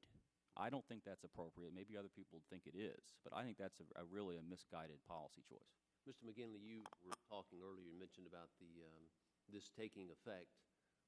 I don't think that's appropriate. Maybe other people think it is, but I think that's really a misguided policy choice. Mr. McGinley, you were talking earlier, you mentioned about this taking effect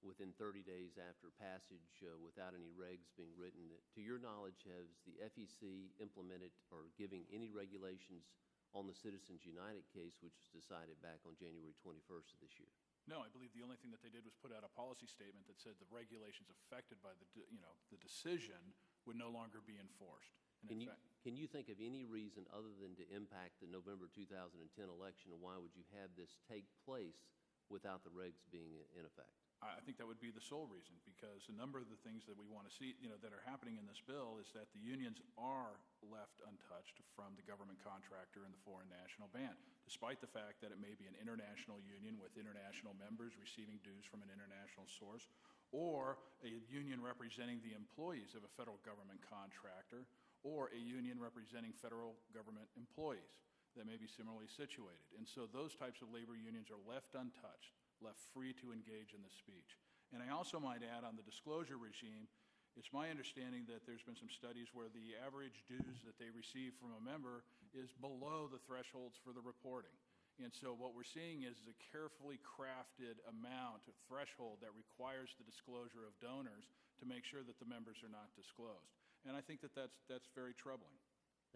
within 30 days after passage without any regs being written. To your knowledge, has the FEC implemented or giving any regulations on the Citizens United case, which was decided back on January 21st of this year? No, I believe the only thing that they did was put out a policy statement that said the regulations affected by the decision would no longer be enforced. And can you think of any reason other than to impact the November 2010 election, and why would you have this take place without the regs being in effect? I think that would be the sole reason, because a number of the things that we want to see, that are happening in this bill is that the unions are left untouched from the government contractor and the foreign national ban, despite the fact that it may be an international union with international members receiving dues from an international source, or a union representing the employees of a federal government contractor, or a union representing federal government employees that may be similarly situated. And so those types of labor unions are left untouched, left free to engage in the speech. And I also might add, on the disclosure regime, it's my understanding that there's been some studies where the average dues that they receive from a member is below the thresholds for the reporting. And so what we're seeing is a carefully crafted amount, a threshold that requires the disclosure of donors to make sure that the members are not disclosed. And I think that that's very troubling.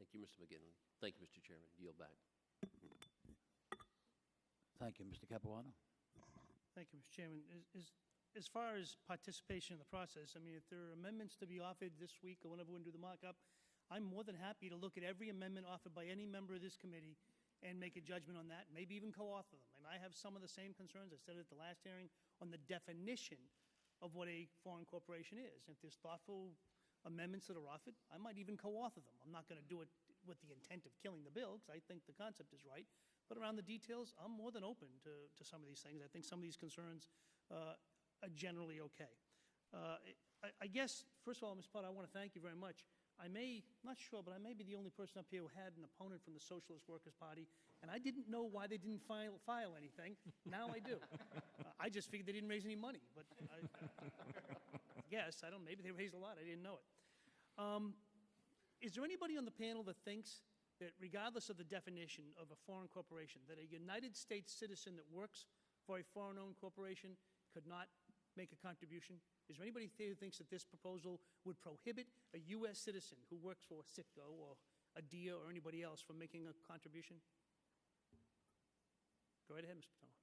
Thank you, Mr. McGinley. Thank you, Mr. Chairman. Yield back. Thank you. Mr. Capuano? Thank you, Mr. Chairman. As far as participation in the process, I mean, if there are amendments to be offered this week or whenever we do the mock-up, I'm more than happy to look at every amendment offered by any member of this committee and make a judgment on that, maybe even co-author them. And I have some of the same concerns I said at the last hearing on the definition of what a foreign corporation is. If there's thoughtful amendments that are offered, I might even co-author them. I'm not going to do it with the intent of killing the bill, because I think the concept is right. But around the details, I'm more than open to some of these things. I think some of these concerns are generally okay. I guess, first of all, Ms. Potter, I want to thank you very much. Not sure, but I may be the only person up here who had an opponent from the Socialist Workers' Party, and I didn't know why they didn't file anything. Now I do. I just figured they didn't raise any money, but I guess, I don't know, maybe they raised a lot. I didn't know it. Is there anybody on the panel that thinks that regardless of the definition of a foreign corporation, that a United States citizen that works for a foreign-owned corporation could not make a contribution? Is there anybody who thinks that this proposal would prohibit a U.S. citizen who works for Citgo or a DIA or anybody else from making a contribution? Go right ahead, Mr. Patella.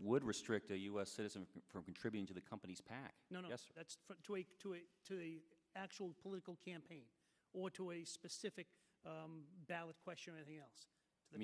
Would restrict a U.S. citizen from contributing to the company's PAC. No, Yes, sir. that's to a actual political campaign or to a specific ballot question or anything else. You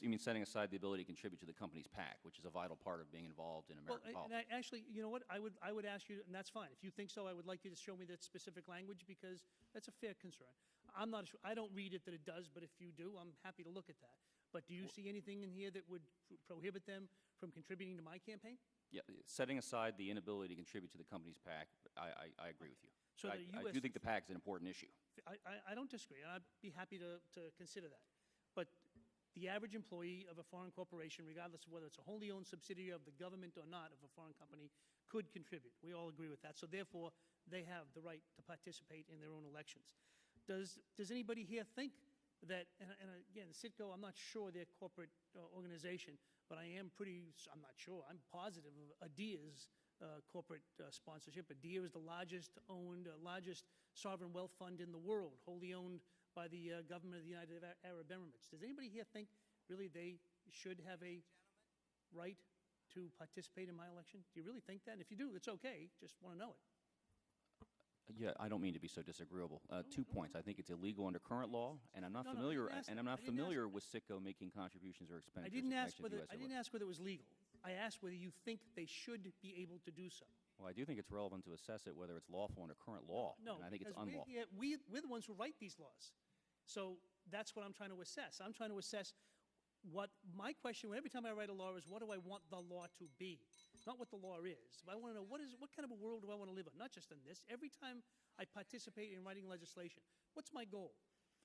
mean setting aside the ability to contribute to the company's PAC, which is a vital part of being involved in American politics? Actually, you know what? I would ask you, and that's fine. If you think so, I would like you to show me that specific language, because that's a fair concern. I'm not sure. I don't read it that it does, but if you do, I'm happy to look at that. But do you see anything in here that would prohibit them from contributing to my campaign? Yeah, setting aside the inability to contribute to the company's PAC, I agree with you. So I do think the PAC is an important issue. I don't disagree, and I'd be happy to consider that. But the average employee of a foreign corporation, regardless of whether it's a wholly owned subsidiary of the government or not of a foreign company, could contribute. We all agree with that. So therefore, they have the right to participate in their own elections. Does anybody here think that, and again, Citgo, I'm not sure their corporate organization, but I'm not sure, I'm positive of ADIA's corporate sponsorship. ADIA is the largest sovereign wealth fund in the world, wholly owned by the government of the United Arab Emirates. Does anybody here think really they should have a right to participate in my election? Do you really think that? And if you do, it's okay. Just want to know it. Yeah, I don't mean to be so disagreeable. 2 points. I think it's illegal under current law, and I'm not familiar. With Citgo making contributions or expenditures. I didn't ask whether it was legal. I asked whether you think they should be able to do so. Well, I do think it's relevant to assess it whether it's lawful under current law. No, and I think it's because unlawful. we're the ones who write these laws. So that's what I'm trying to assess. I'm trying to assess what my question every time I write a law is, what do I want the law to be? Not what the law is. I want to know what kind of a world do I want to live in? Not just in this. Every time I participate in writing legislation, what's my goal?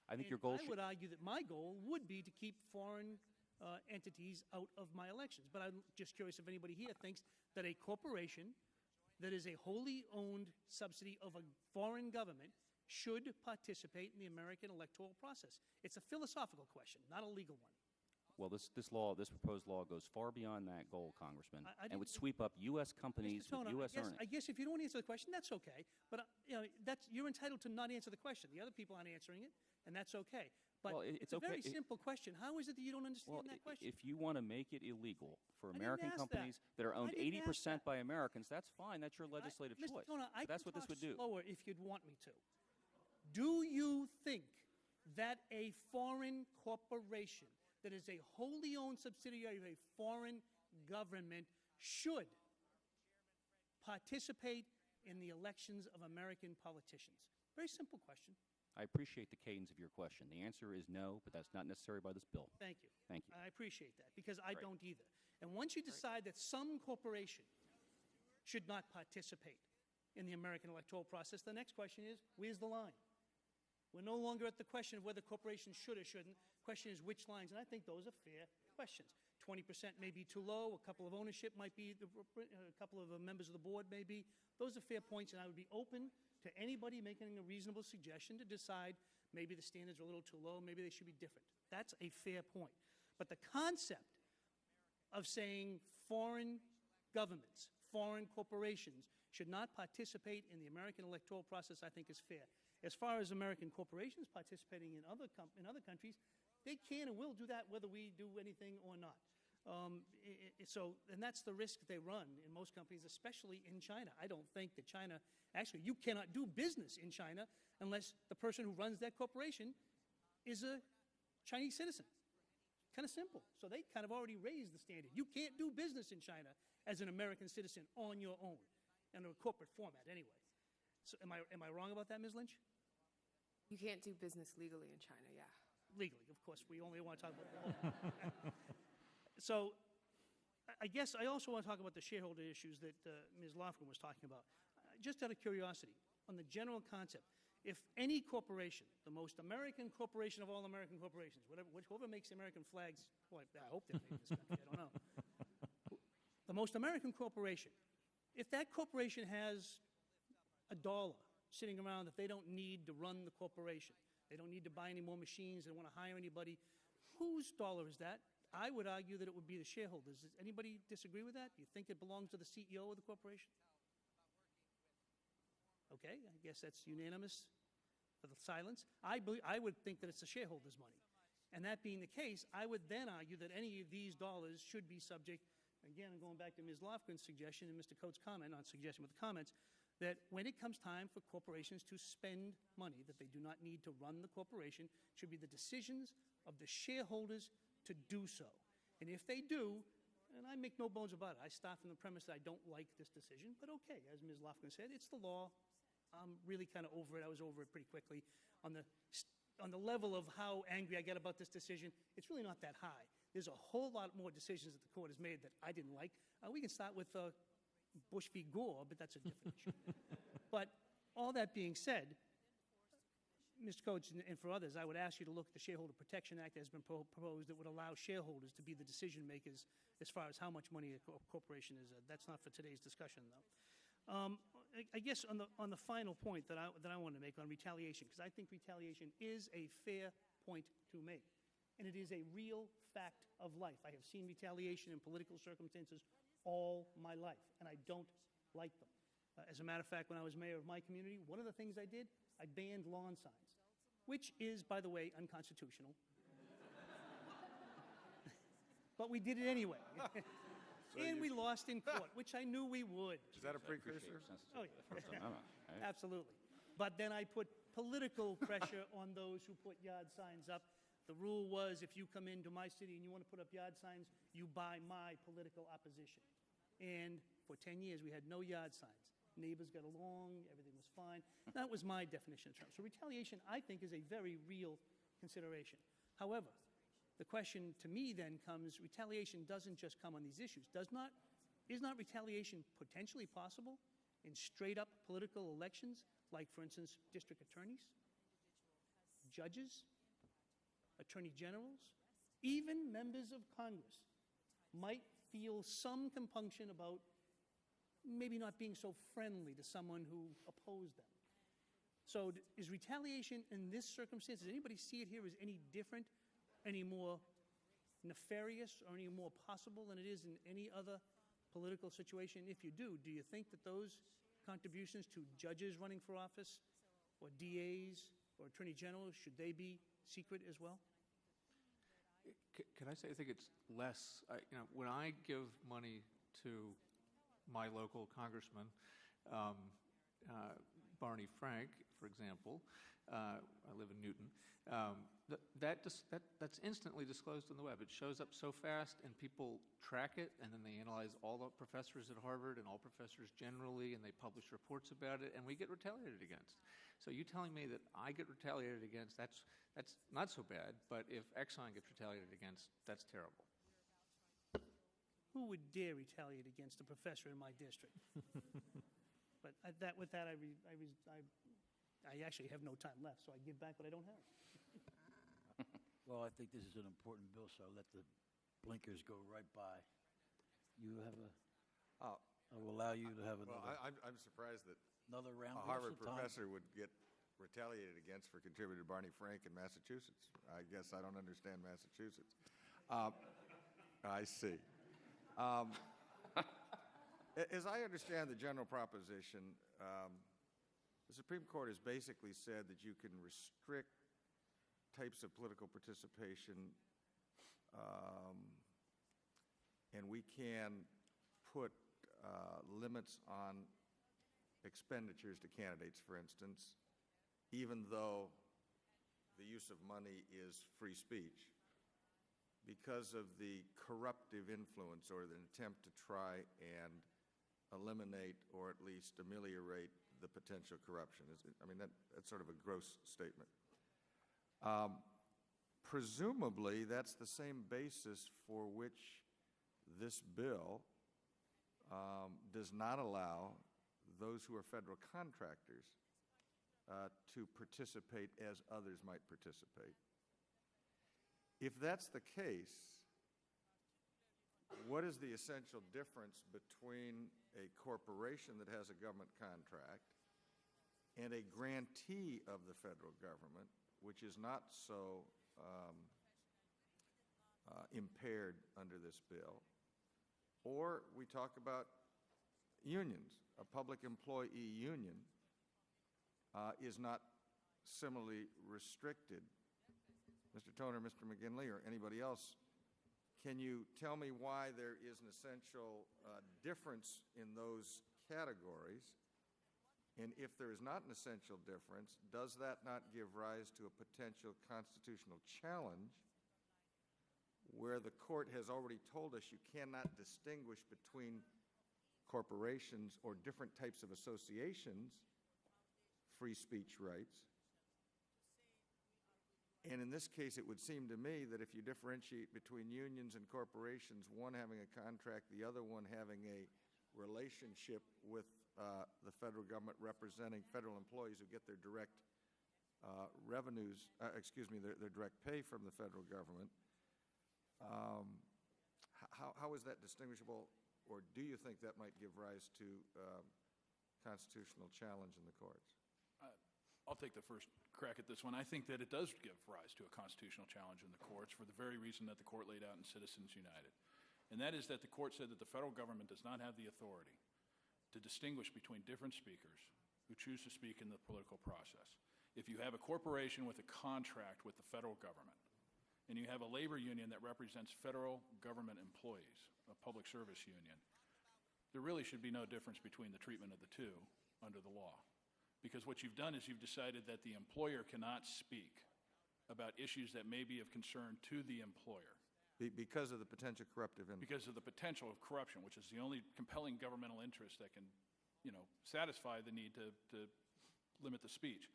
I think your goal I would argue that my goal would be to keep foreign entities out of my elections. But I'm just curious if anybody here thinks that a corporation that is a wholly owned subsidy of a foreign government should participate in the American electoral process. It's a philosophical question, not a legal one. Well, this proposed law goes far beyond that goal, Congressman, and would sweep up U.S. companies with U.S. earnings. I guess if you don't answer the question, that's okay. But you're entitled to not answer the question. The other people aren't answering it, and that's okay. But well, it's a very simple question. How is it that you don't understand that question? If you want to make it illegal for American companies that are owned 80% by Americans, that's fine. That's your legislative choice. Mr. Tona, that's what this would do. Slower if you'd want me to. Do you think that a foreign corporation that is a wholly owned subsidiary of a foreign government should participate in the elections of American politicians? Very simple question. I appreciate the cadence of your question. The answer is no, but that's not necessary by this bill. Thank you. Thank you. I appreciate that, because I don't either. And once you decide that some corporation should not participate in the American electoral process, the next question is, where's the line? We're no longer at the question of whether corporations should or shouldn't. The question is which lines, and I think those are fair questions. 20% may be too low. A couple of ownership might be, a couple of members of the board may be. Those are fair points, and I would be open to anybody making a reasonable suggestion to decide maybe the standards are a little too low, maybe they should be different. That's a fair point. But the concept of saying foreign governments, foreign corporations should not participate in the American electoral process, I think is fair. As far as American corporations participating in other countries, they can and will do that whether we do anything or not. And that's the risk they run in most companies, especially in China. I don't think that China, actually, you cannot do business in China unless the person who runs that corporation is a Chinese citizen. Kind of simple. So they kind of already raised the standard. You can't do business in China as an American citizen on your own, in a corporate format anyway. So am I wrong about that, Ms. Lynch? You can't do business legally in China, yeah. Legally, of course. We only want to talk about the law. So I guess I also want to talk about the shareholder issues that Ms. Lofgren was talking about. Just out of curiosity, on the general concept, if any corporation, the most American corporation of all American corporations, whoever makes the American flags, boy, I hope they're made in this country, I don't know. The most American corporation, if that corporation has $1 sitting around that they don't need to run the corporation, they don't need to buy any more machines, they don't want to hire anybody, whose dollar is that? I would argue that it would be the shareholders. Does anybody disagree with that? Do you think it belongs to the CEO of the corporation? Okay, I guess that's unanimous for the silence. I would think that it's the shareholders' money. And that being the case, I would then argue that any of these dollars should be subject, again, I'm going back to Ms. Lofgren's suggestion and Mr. Coates' comment, not suggestion but the comments, that when it comes time for corporations to spend money that they do not need to run the corporation, it should be the decisions of the shareholders to do so. And if they do, and I make no bones about it, I start from the premise that I don't like this decision, but okay, as Ms. Lofgren said, it's the law. I'm really kind of over it. I was over it pretty quickly. On the level of how angry I get about this decision, it's really not that high. There's a whole lot more decisions that the court has made that I didn't like. We can start with Bush v. Gore, but that's a different issue. But all that being said, Mr. Coates, and for others, I would ask you to look at the Shareholder Protection Act that has been proposed that would allow shareholders to be the decision makers as far as how much money a corporation is. That's not for today's discussion, though. I guess on the final point that I want to make on retaliation, because I think retaliation is a fair point to make, and it is a real fact of life. I have seen retaliation in political circumstances all my life, and I don't like them. As a matter of fact, when I was mayor of my community, one of the things I did, I banned lawn signs, which is, by the way, unconstitutional. But we did it anyway. And we lost in court, which I knew we would. Is that a precursor? Oh, yeah. Absolutely. But then I put political pressure on those who put yard signs up. The rule was if you come into my city and you want to put up yard signs, you buy my political opposition. And for 10 years, we had no yard signs. Neighbors got along, everything was fine. That was my definition of term. So retaliation, I think, is a very real consideration. However, the question to me then comes, retaliation doesn't just come on these issues. Is not retaliation potentially possible in straight-up political elections, like, for instance, district attorneys, judges, attorney generals, even members of Congress might feel some compunction about maybe not being so friendly to someone who opposed them. So is retaliation in this circumstance, does anybody see it here as any different, any more nefarious, or any more possible than it is in any other political situation? If you do you think that those contributions to judges running for office, or DAs, or attorney generals, should they be secret as well? Can I say I think it's less? When I give money to my local congressman, Barney Frank, for example, I live in Newton, that's instantly disclosed on the web. It shows up so fast, and people track it, and then they analyze all the professors at Harvard and all professors generally, and they publish reports about it, and we get retaliated against. So you telling me that I get retaliated against, that's not so bad, but if Exxon gets retaliated against, that's terrible. Who would dare retaliate against a professor in my district? But with that, I actually have no time left, so I give back what I don't have. Well, I think this is an important bill, so I'll let the blinkers go right by. You have I will allow you to have another. Well, I'm surprised that another round. a Harvard professor would get retaliated against for contributing to Barney Frank in Massachusetts. I guess I don't understand Massachusetts. I see. As I understand the general proposition, the Supreme Court has basically said that you can restrict types of political participation and we can put limits on expenditures to candidates, for instance, even though the use of money is free speech, because of the corruptive influence or the attempt to try and eliminate or at least ameliorate the potential corruption. I mean, that's sort of a gross statement. Presumably, that's the same basis for which this bill does not allow those who are federal contractors to participate as others might participate. If that's the case, what is the essential difference between a corporation that has a government contract and a grantee of the federal government, which is not so impaired under this bill? Or we talk about unions. A public employee union is not similarly restricted. Mr. Toner, Mr. McGinley, or anybody else, can you tell me why there is an essential difference in those categories? And if there is not an essential difference, does that not give rise to a potential constitutional challenge where the court has already told us you cannot distinguish between corporations or different types of associations, free speech rights? And in this case, it would seem to me that if you differentiate between unions and corporations, one having a contract, the other one having a relationship with the federal government representing federal employees who get their direct revenues, their direct pay from the federal government, how is that distinguishable, or do you think that might give rise to constitutional challenge in the courts? I'll take the first crack at this one. I think that it does give rise to a constitutional challenge in the courts for the very reason that the court laid out in Citizens United. And that is that the court said that the federal government does not have the authority to distinguish between different speakers who choose to speak in the political process. If you have a corporation with a contract with the federal government, and you have a labor union that represents federal government employees, a public service union, there really should be no difference between the treatment of the two under the law. Because what you've done is you've decided that the employer cannot speak about issues that may be of concern to the employer. Because of the potential corruptive influence. Because of the potential of corruption, which is the only compelling governmental interest that can, satisfy the need to limit the speech,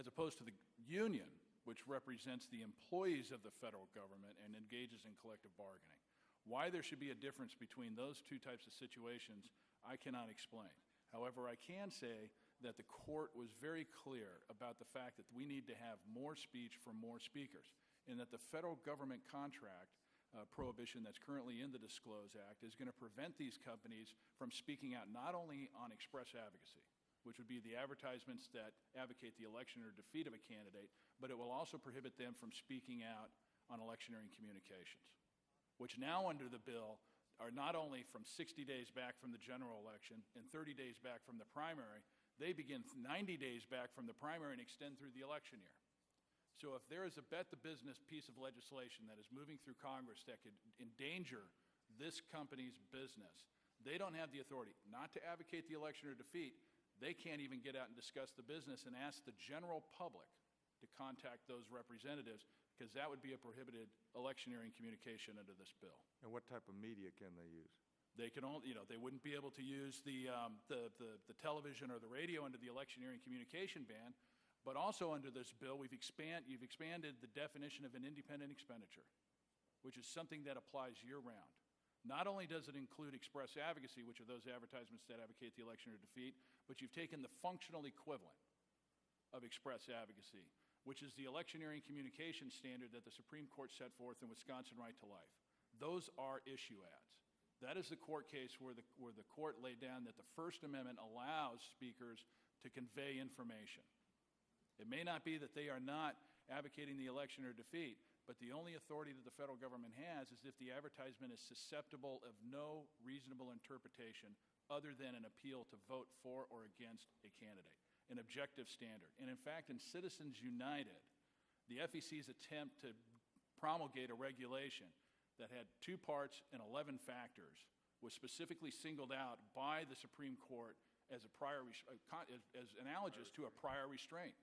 as opposed to the union, which represents the employees of the federal government and engages in collective bargaining. Why there should be a difference between those two types of situations, I cannot explain. However, I can say that the court was very clear about the fact that we need to have more speech for more speakers, and that the federal government contract prohibition that's currently in the DISCLOSE Act is going to prevent these companies from speaking out not only on express advocacy, which would be the advertisements that advocate the election or defeat of a candidate, but it will also prohibit them from speaking out on electioneering communications, which now under the bill are not only from 60 days back from the general election and 30 days back from the primary, they begin 90 days back from the primary and extend through the election year. So if there is a bet the business piece of legislation that is moving through Congress that could endanger this company's business, they don't have the authority not to advocate the election or defeat. They can't even get out and discuss the business and ask the general public to contact those representatives, because that would be a prohibited electioneering communication under this bill. And what type of media can they use? They can only, they wouldn't be able to use the television or the radio under the electioneering communication ban, but also under this bill, you've expanded the definition of an independent expenditure, which is something that applies year-round. Not only does it include express advocacy, which are those advertisements that advocate the election or defeat, but you've taken the functional equivalent of express advocacy, which is the electioneering communication standard that the Supreme Court set forth in Wisconsin Right to Life. Those are issue ads. That is the court case where the court laid down that the First Amendment allows speakers to convey information. It may not be that they are not advocating the election or defeat, but the only authority that the federal government has is if the advertisement is susceptible of no reasonable interpretation other than an appeal to vote for or against a candidate, an objective standard. And in fact, in Citizens United, the FEC's attempt to promulgate a regulation that had 2 parts and 11 factors was specifically singled out by the Supreme Court as as analogous to a prior restraint,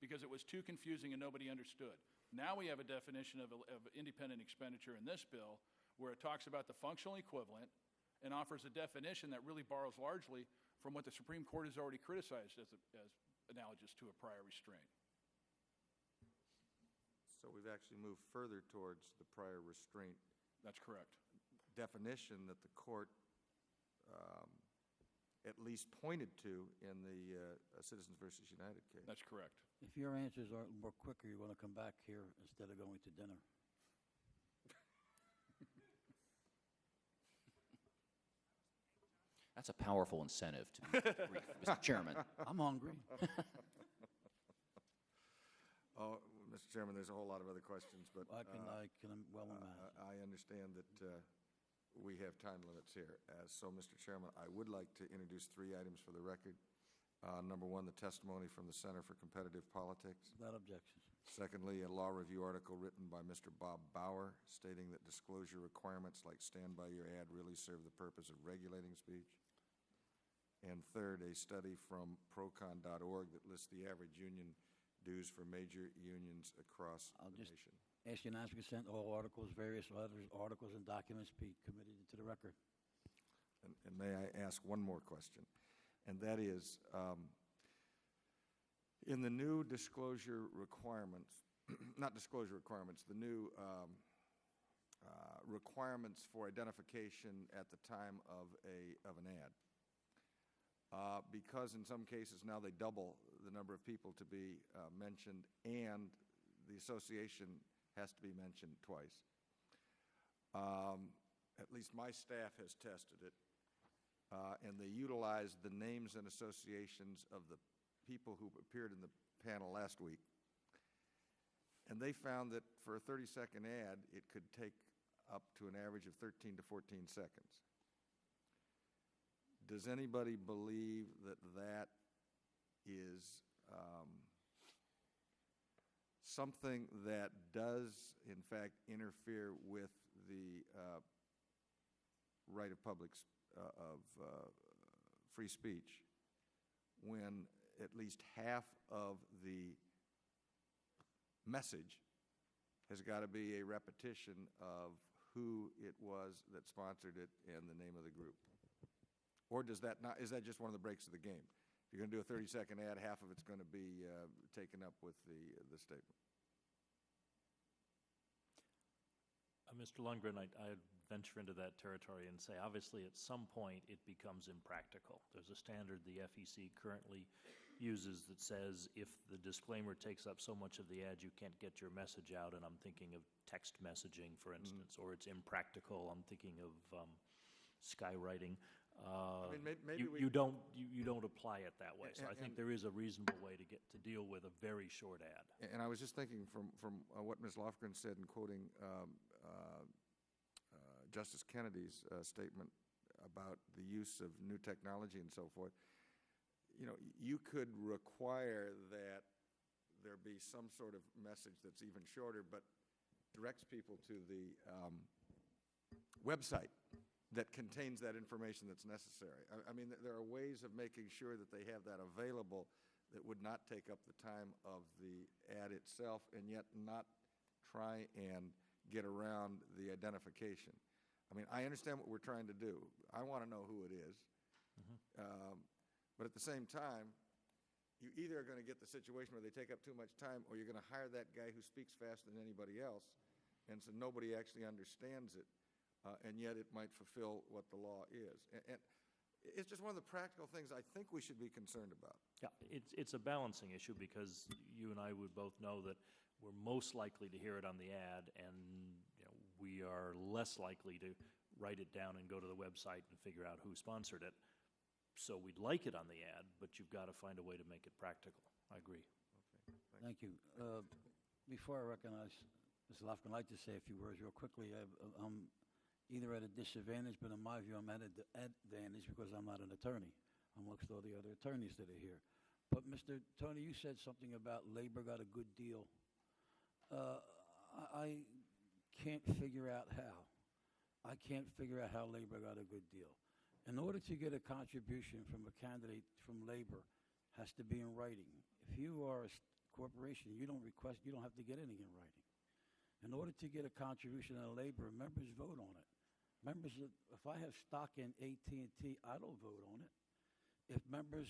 because it was too confusing and nobody understood. Now we have a definition of independent expenditure in this bill where it talks about the functional equivalent and offers a definition that really borrows largely from what the Supreme Court has already criticized as analogous to a prior restraint. So we've actually moved further towards the prior restraint That's correct. definition that the court at least pointed to in the Citizens versus United case. That's correct. If your answers are more quicker, you want to come back here instead of going to dinner. That's a powerful incentive to be brief, Mr. Chairman. I'm hungry. Oh, Mr. Chairman, there's a whole lot of other questions, but I can well imagine. I understand that we have time limits here. So, Mr. Chairman, I would like to introduce 3 items for the record. Number 1, the testimony from the Center for Competitive Politics. Without objection. Secondly, a law review article written by Mr. Bob Bauer stating that disclosure requirements like stand by your ad really serve the purpose of regulating speech. And third, a study from procon.org that lists the average union dues for major unions across the nation. Ask unanimous consent, all articles, various letters, articles, and documents be committed into the record. And may I ask one more question? And that is, in the new disclosure requirements, not disclosure requirements, the new requirements for identification at the time of an ad, because in some cases now they double the number of people to be mentioned, and the association has to be mentioned twice. At least my staff has tested it, and they utilized the names and associations of the people who appeared in the panel last week. And they found that for a 30-second ad, it could take up to an average of 13 to 14 seconds. Does anybody believe that that is something that does, in fact, interfere with the right of free speech, when at least half of the message has got to be a repetition of who it was that sponsored it and the name of the group? Or is that just one of the breaks of the game? If you're going to do a 30-second ad, half of it's going to be taken up with the statement. Mr. Lundgren, I venture into that territory and say, obviously, at some point, it becomes impractical. There's a standard the FEC currently uses that says if the disclaimer takes up so much of the ad, you can't get your message out, and I'm thinking of text messaging, for instance, or it's impractical. I'm thinking of skywriting. You don't apply it that way. So I think there is a reasonable way to deal with a very short ad. And I was just thinking from what Ms. Lofgren said in quoting Justice Kennedy's statement about the use of new technology and so forth. You know, you could require that there be some sort of message that's even shorter, but directs people to the website that contains that information that's necessary. I mean, there are ways of making sure that they have that available that would not take up the time of the ad itself, and yet not try and get around the identification. I mean, I understand what we're trying to do. I want to know who it is. But at the same time, you either are going to get the situation where they take up too much time, or you're going to hire that guy who speaks faster than anybody else, and so nobody actually understands it. And yet it might fulfill what the law is. And it's just one of the practical things I think we should be concerned about. Yeah, it's a balancing issue, because you and I would both know that we're most likely to hear it on the ad, and we are less likely to write it down and go to the website and figure out who sponsored it. So we'd like it on the ad, but you've got to find a way to make it practical. I agree. Okay, Thank you. Before I recognize Ms. Lofgren, I'd like to say a few words real quickly. I'm either at a disadvantage, but in my view, I'm at an advantage because I'm not an attorney amongst all the other attorneys that are here. But Mr. Tony, you said something about labor got a good deal. I can't figure out how. I can't figure out how labor got a good deal. In order to get a contribution from a candidate from labor, has to be in writing. If you are a corporation, you don't have to get anything in writing. In order to get a contribution out of labor, members vote on it. If I have stock in AT&T, I don't vote on it. If members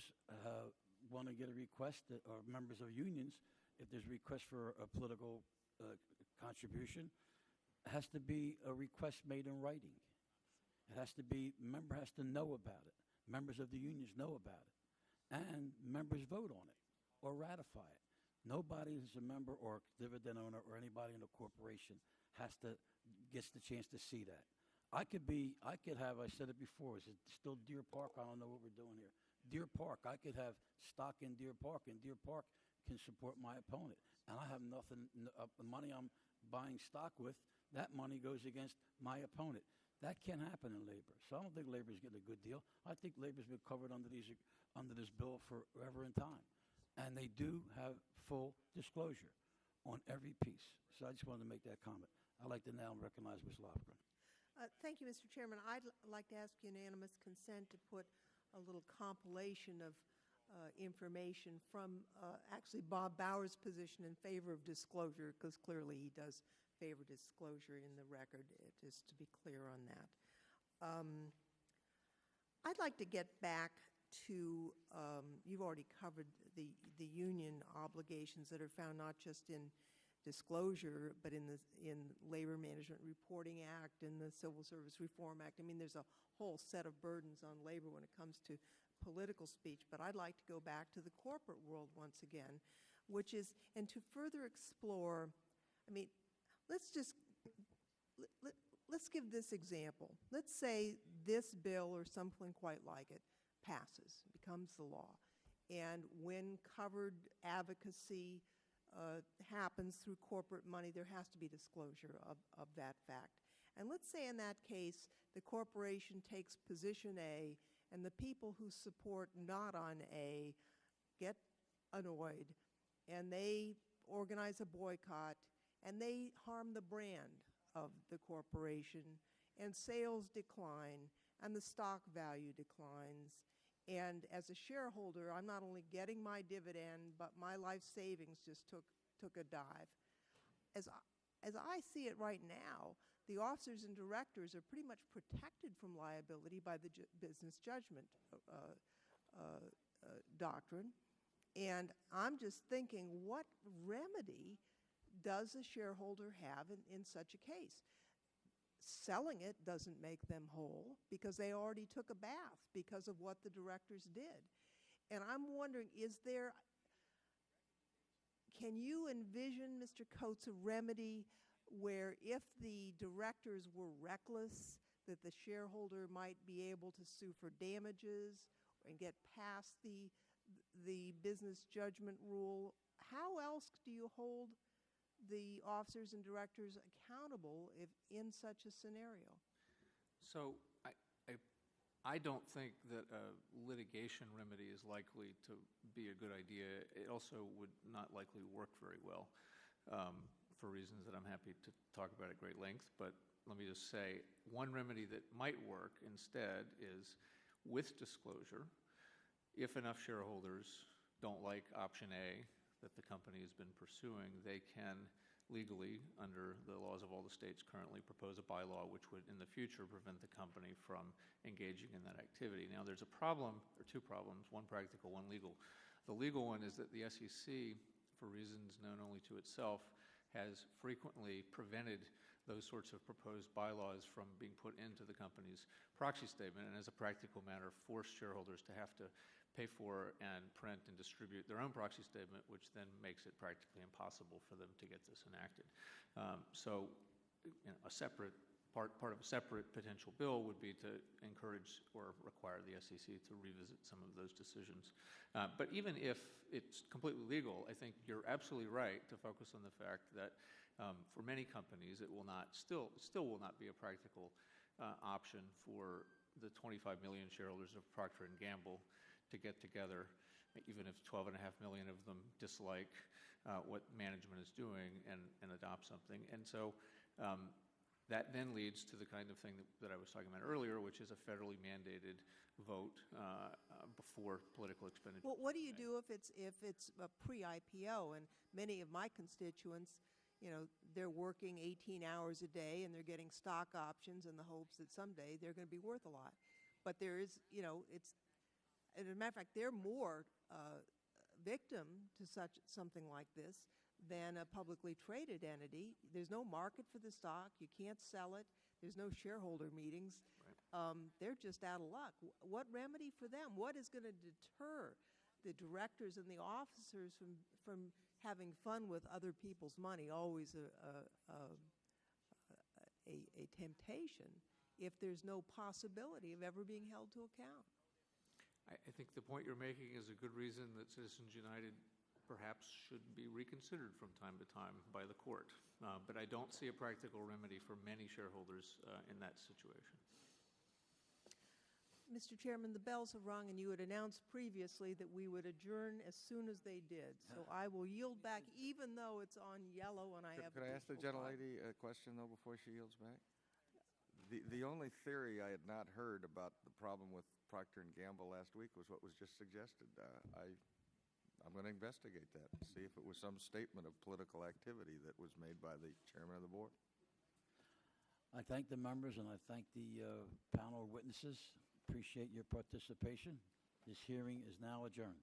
want to get a request, or members of unions, if there's a request for a political contribution, it has to be a request made in writing. It has to be, member has to know about it. Members of the unions know about it. And members vote on it or ratify it. Nobody who's a member or dividend owner or anybody in a corporation gets the chance to see that. I could have, I said it before, is it still Deer Park? I don't know what we're doing here. Deer Park, I could have stock in Deer Park, and Deer Park can support my opponent. And I have nothing, the money I'm buying stock with, that money goes against my opponent. That can't happen in labor. So I don't think labor's getting a good deal. I think labor's been covered under this bill forever in time. And they do have full disclosure on every piece. So I just wanted to make that comment. I'd like to now recognize Ms. Lofgren. Thank you, Mr. Chairman. I'd like to ask unanimous consent to put a little compilation of information from actually Bob Bauer's position in favor of disclosure, because clearly he does favor disclosure in the record, just to be clear on that. I'd like to get back to, you've already covered the union obligations that are found not just in disclosure, but in Labor Management Reporting Act and the Civil Service Reform Act. I mean, there's a whole set of burdens on labor when it comes to political speech. But I'd like to go back to the corporate world once again, which is, and to further explore, I mean, let's give this example. Let's say this bill or something quite like it passes, becomes the law. And when covered advocacy happens through corporate money, there has to be disclosure of that fact. And let's say in that case, the corporation takes position A, and the people who support not on A get annoyed, and they organize a boycott, and they harm the brand of the corporation, and sales decline, and the stock value declines. And as a shareholder, I'm not only getting my dividend, but my life savings just took a dive. As I see it right now, the officers and directors are pretty much protected from liability by the business judgment doctrine. And I'm just thinking, what remedy does a shareholder have in such a case? Selling it doesn't make them whole because they already took a bath because of what the directors did. And I'm wondering, can you envision, Mr. Coates, a remedy where if the directors were reckless, that the shareholder might be able to sue for damages and get past the business judgment rule? How else do you hold the officers and directors accountable if in such a scenario? So I don't think that a litigation remedy is likely to be a good idea. It also would not likely work very well for reasons that I'm happy to talk about at great length. But let me just say, one remedy that might work instead is with disclosure. If enough shareholders don't like option A that the company has been pursuing, they can legally, under the laws of all the states currently, propose a bylaw which would in the future prevent the company from engaging in that activity. Now there's a problem, or two problems, one practical, one legal. The legal one is that the SEC, for reasons known only to itself, has frequently prevented those sorts of proposed bylaws from being put into the company's proxy statement, and as a practical matter, forced shareholders to have to pay for and print and distribute their own proxy statement, which then makes it practically impossible for them to get this enacted. So a separate part of a separate potential bill would be to encourage or require the SEC to revisit some of those decisions. But even if it's completely legal, I think you're absolutely right to focus on the fact that for many companies, it will not still will not be a practical option for the 25 million shareholders of Procter & Gamble to get together, even if 12.5 million of them dislike what management is doing, and adopt something. And so That then leads to the kind of thing that I was talking about earlier, which is a federally mandated vote before political expenditure. Well, what do you do if it's a pre-IPO? And many of my constituents, they're working 18 hours a day and they're getting stock options in the hopes that someday they're going to be worth a lot. But there is, as a matter of fact, they're more victim to something like this than a publicly traded entity. There's no market for the stock. You can't sell it. There's no shareholder meetings. Right. They're just out of luck. What remedy for them? What is going to deter the directors and the officers from having fun with other people's money? Always a temptation if there's no possibility of ever being held to account. I think the point you're making is a good reason that Citizens United perhaps should be reconsidered from time to time by the court. But I don't see a practical remedy for many shareholders in that situation. Mr. Chairman, the bells have rung, and you had announced previously that we would adjourn as soon as they did. So I will yield back, even though it's on yellow and I have. Could I ask the gentlelady a question, though, before she yields back? The only theory I had not heard about the problem with Procter & Gamble last week was what was just suggested. I'm going to investigate that and see if it was some statement of political activity that was made by the chairman of the board. I thank the members and I thank the panel of witnesses. Appreciate your participation. This hearing is now adjourned.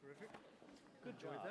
Terrific. Good job.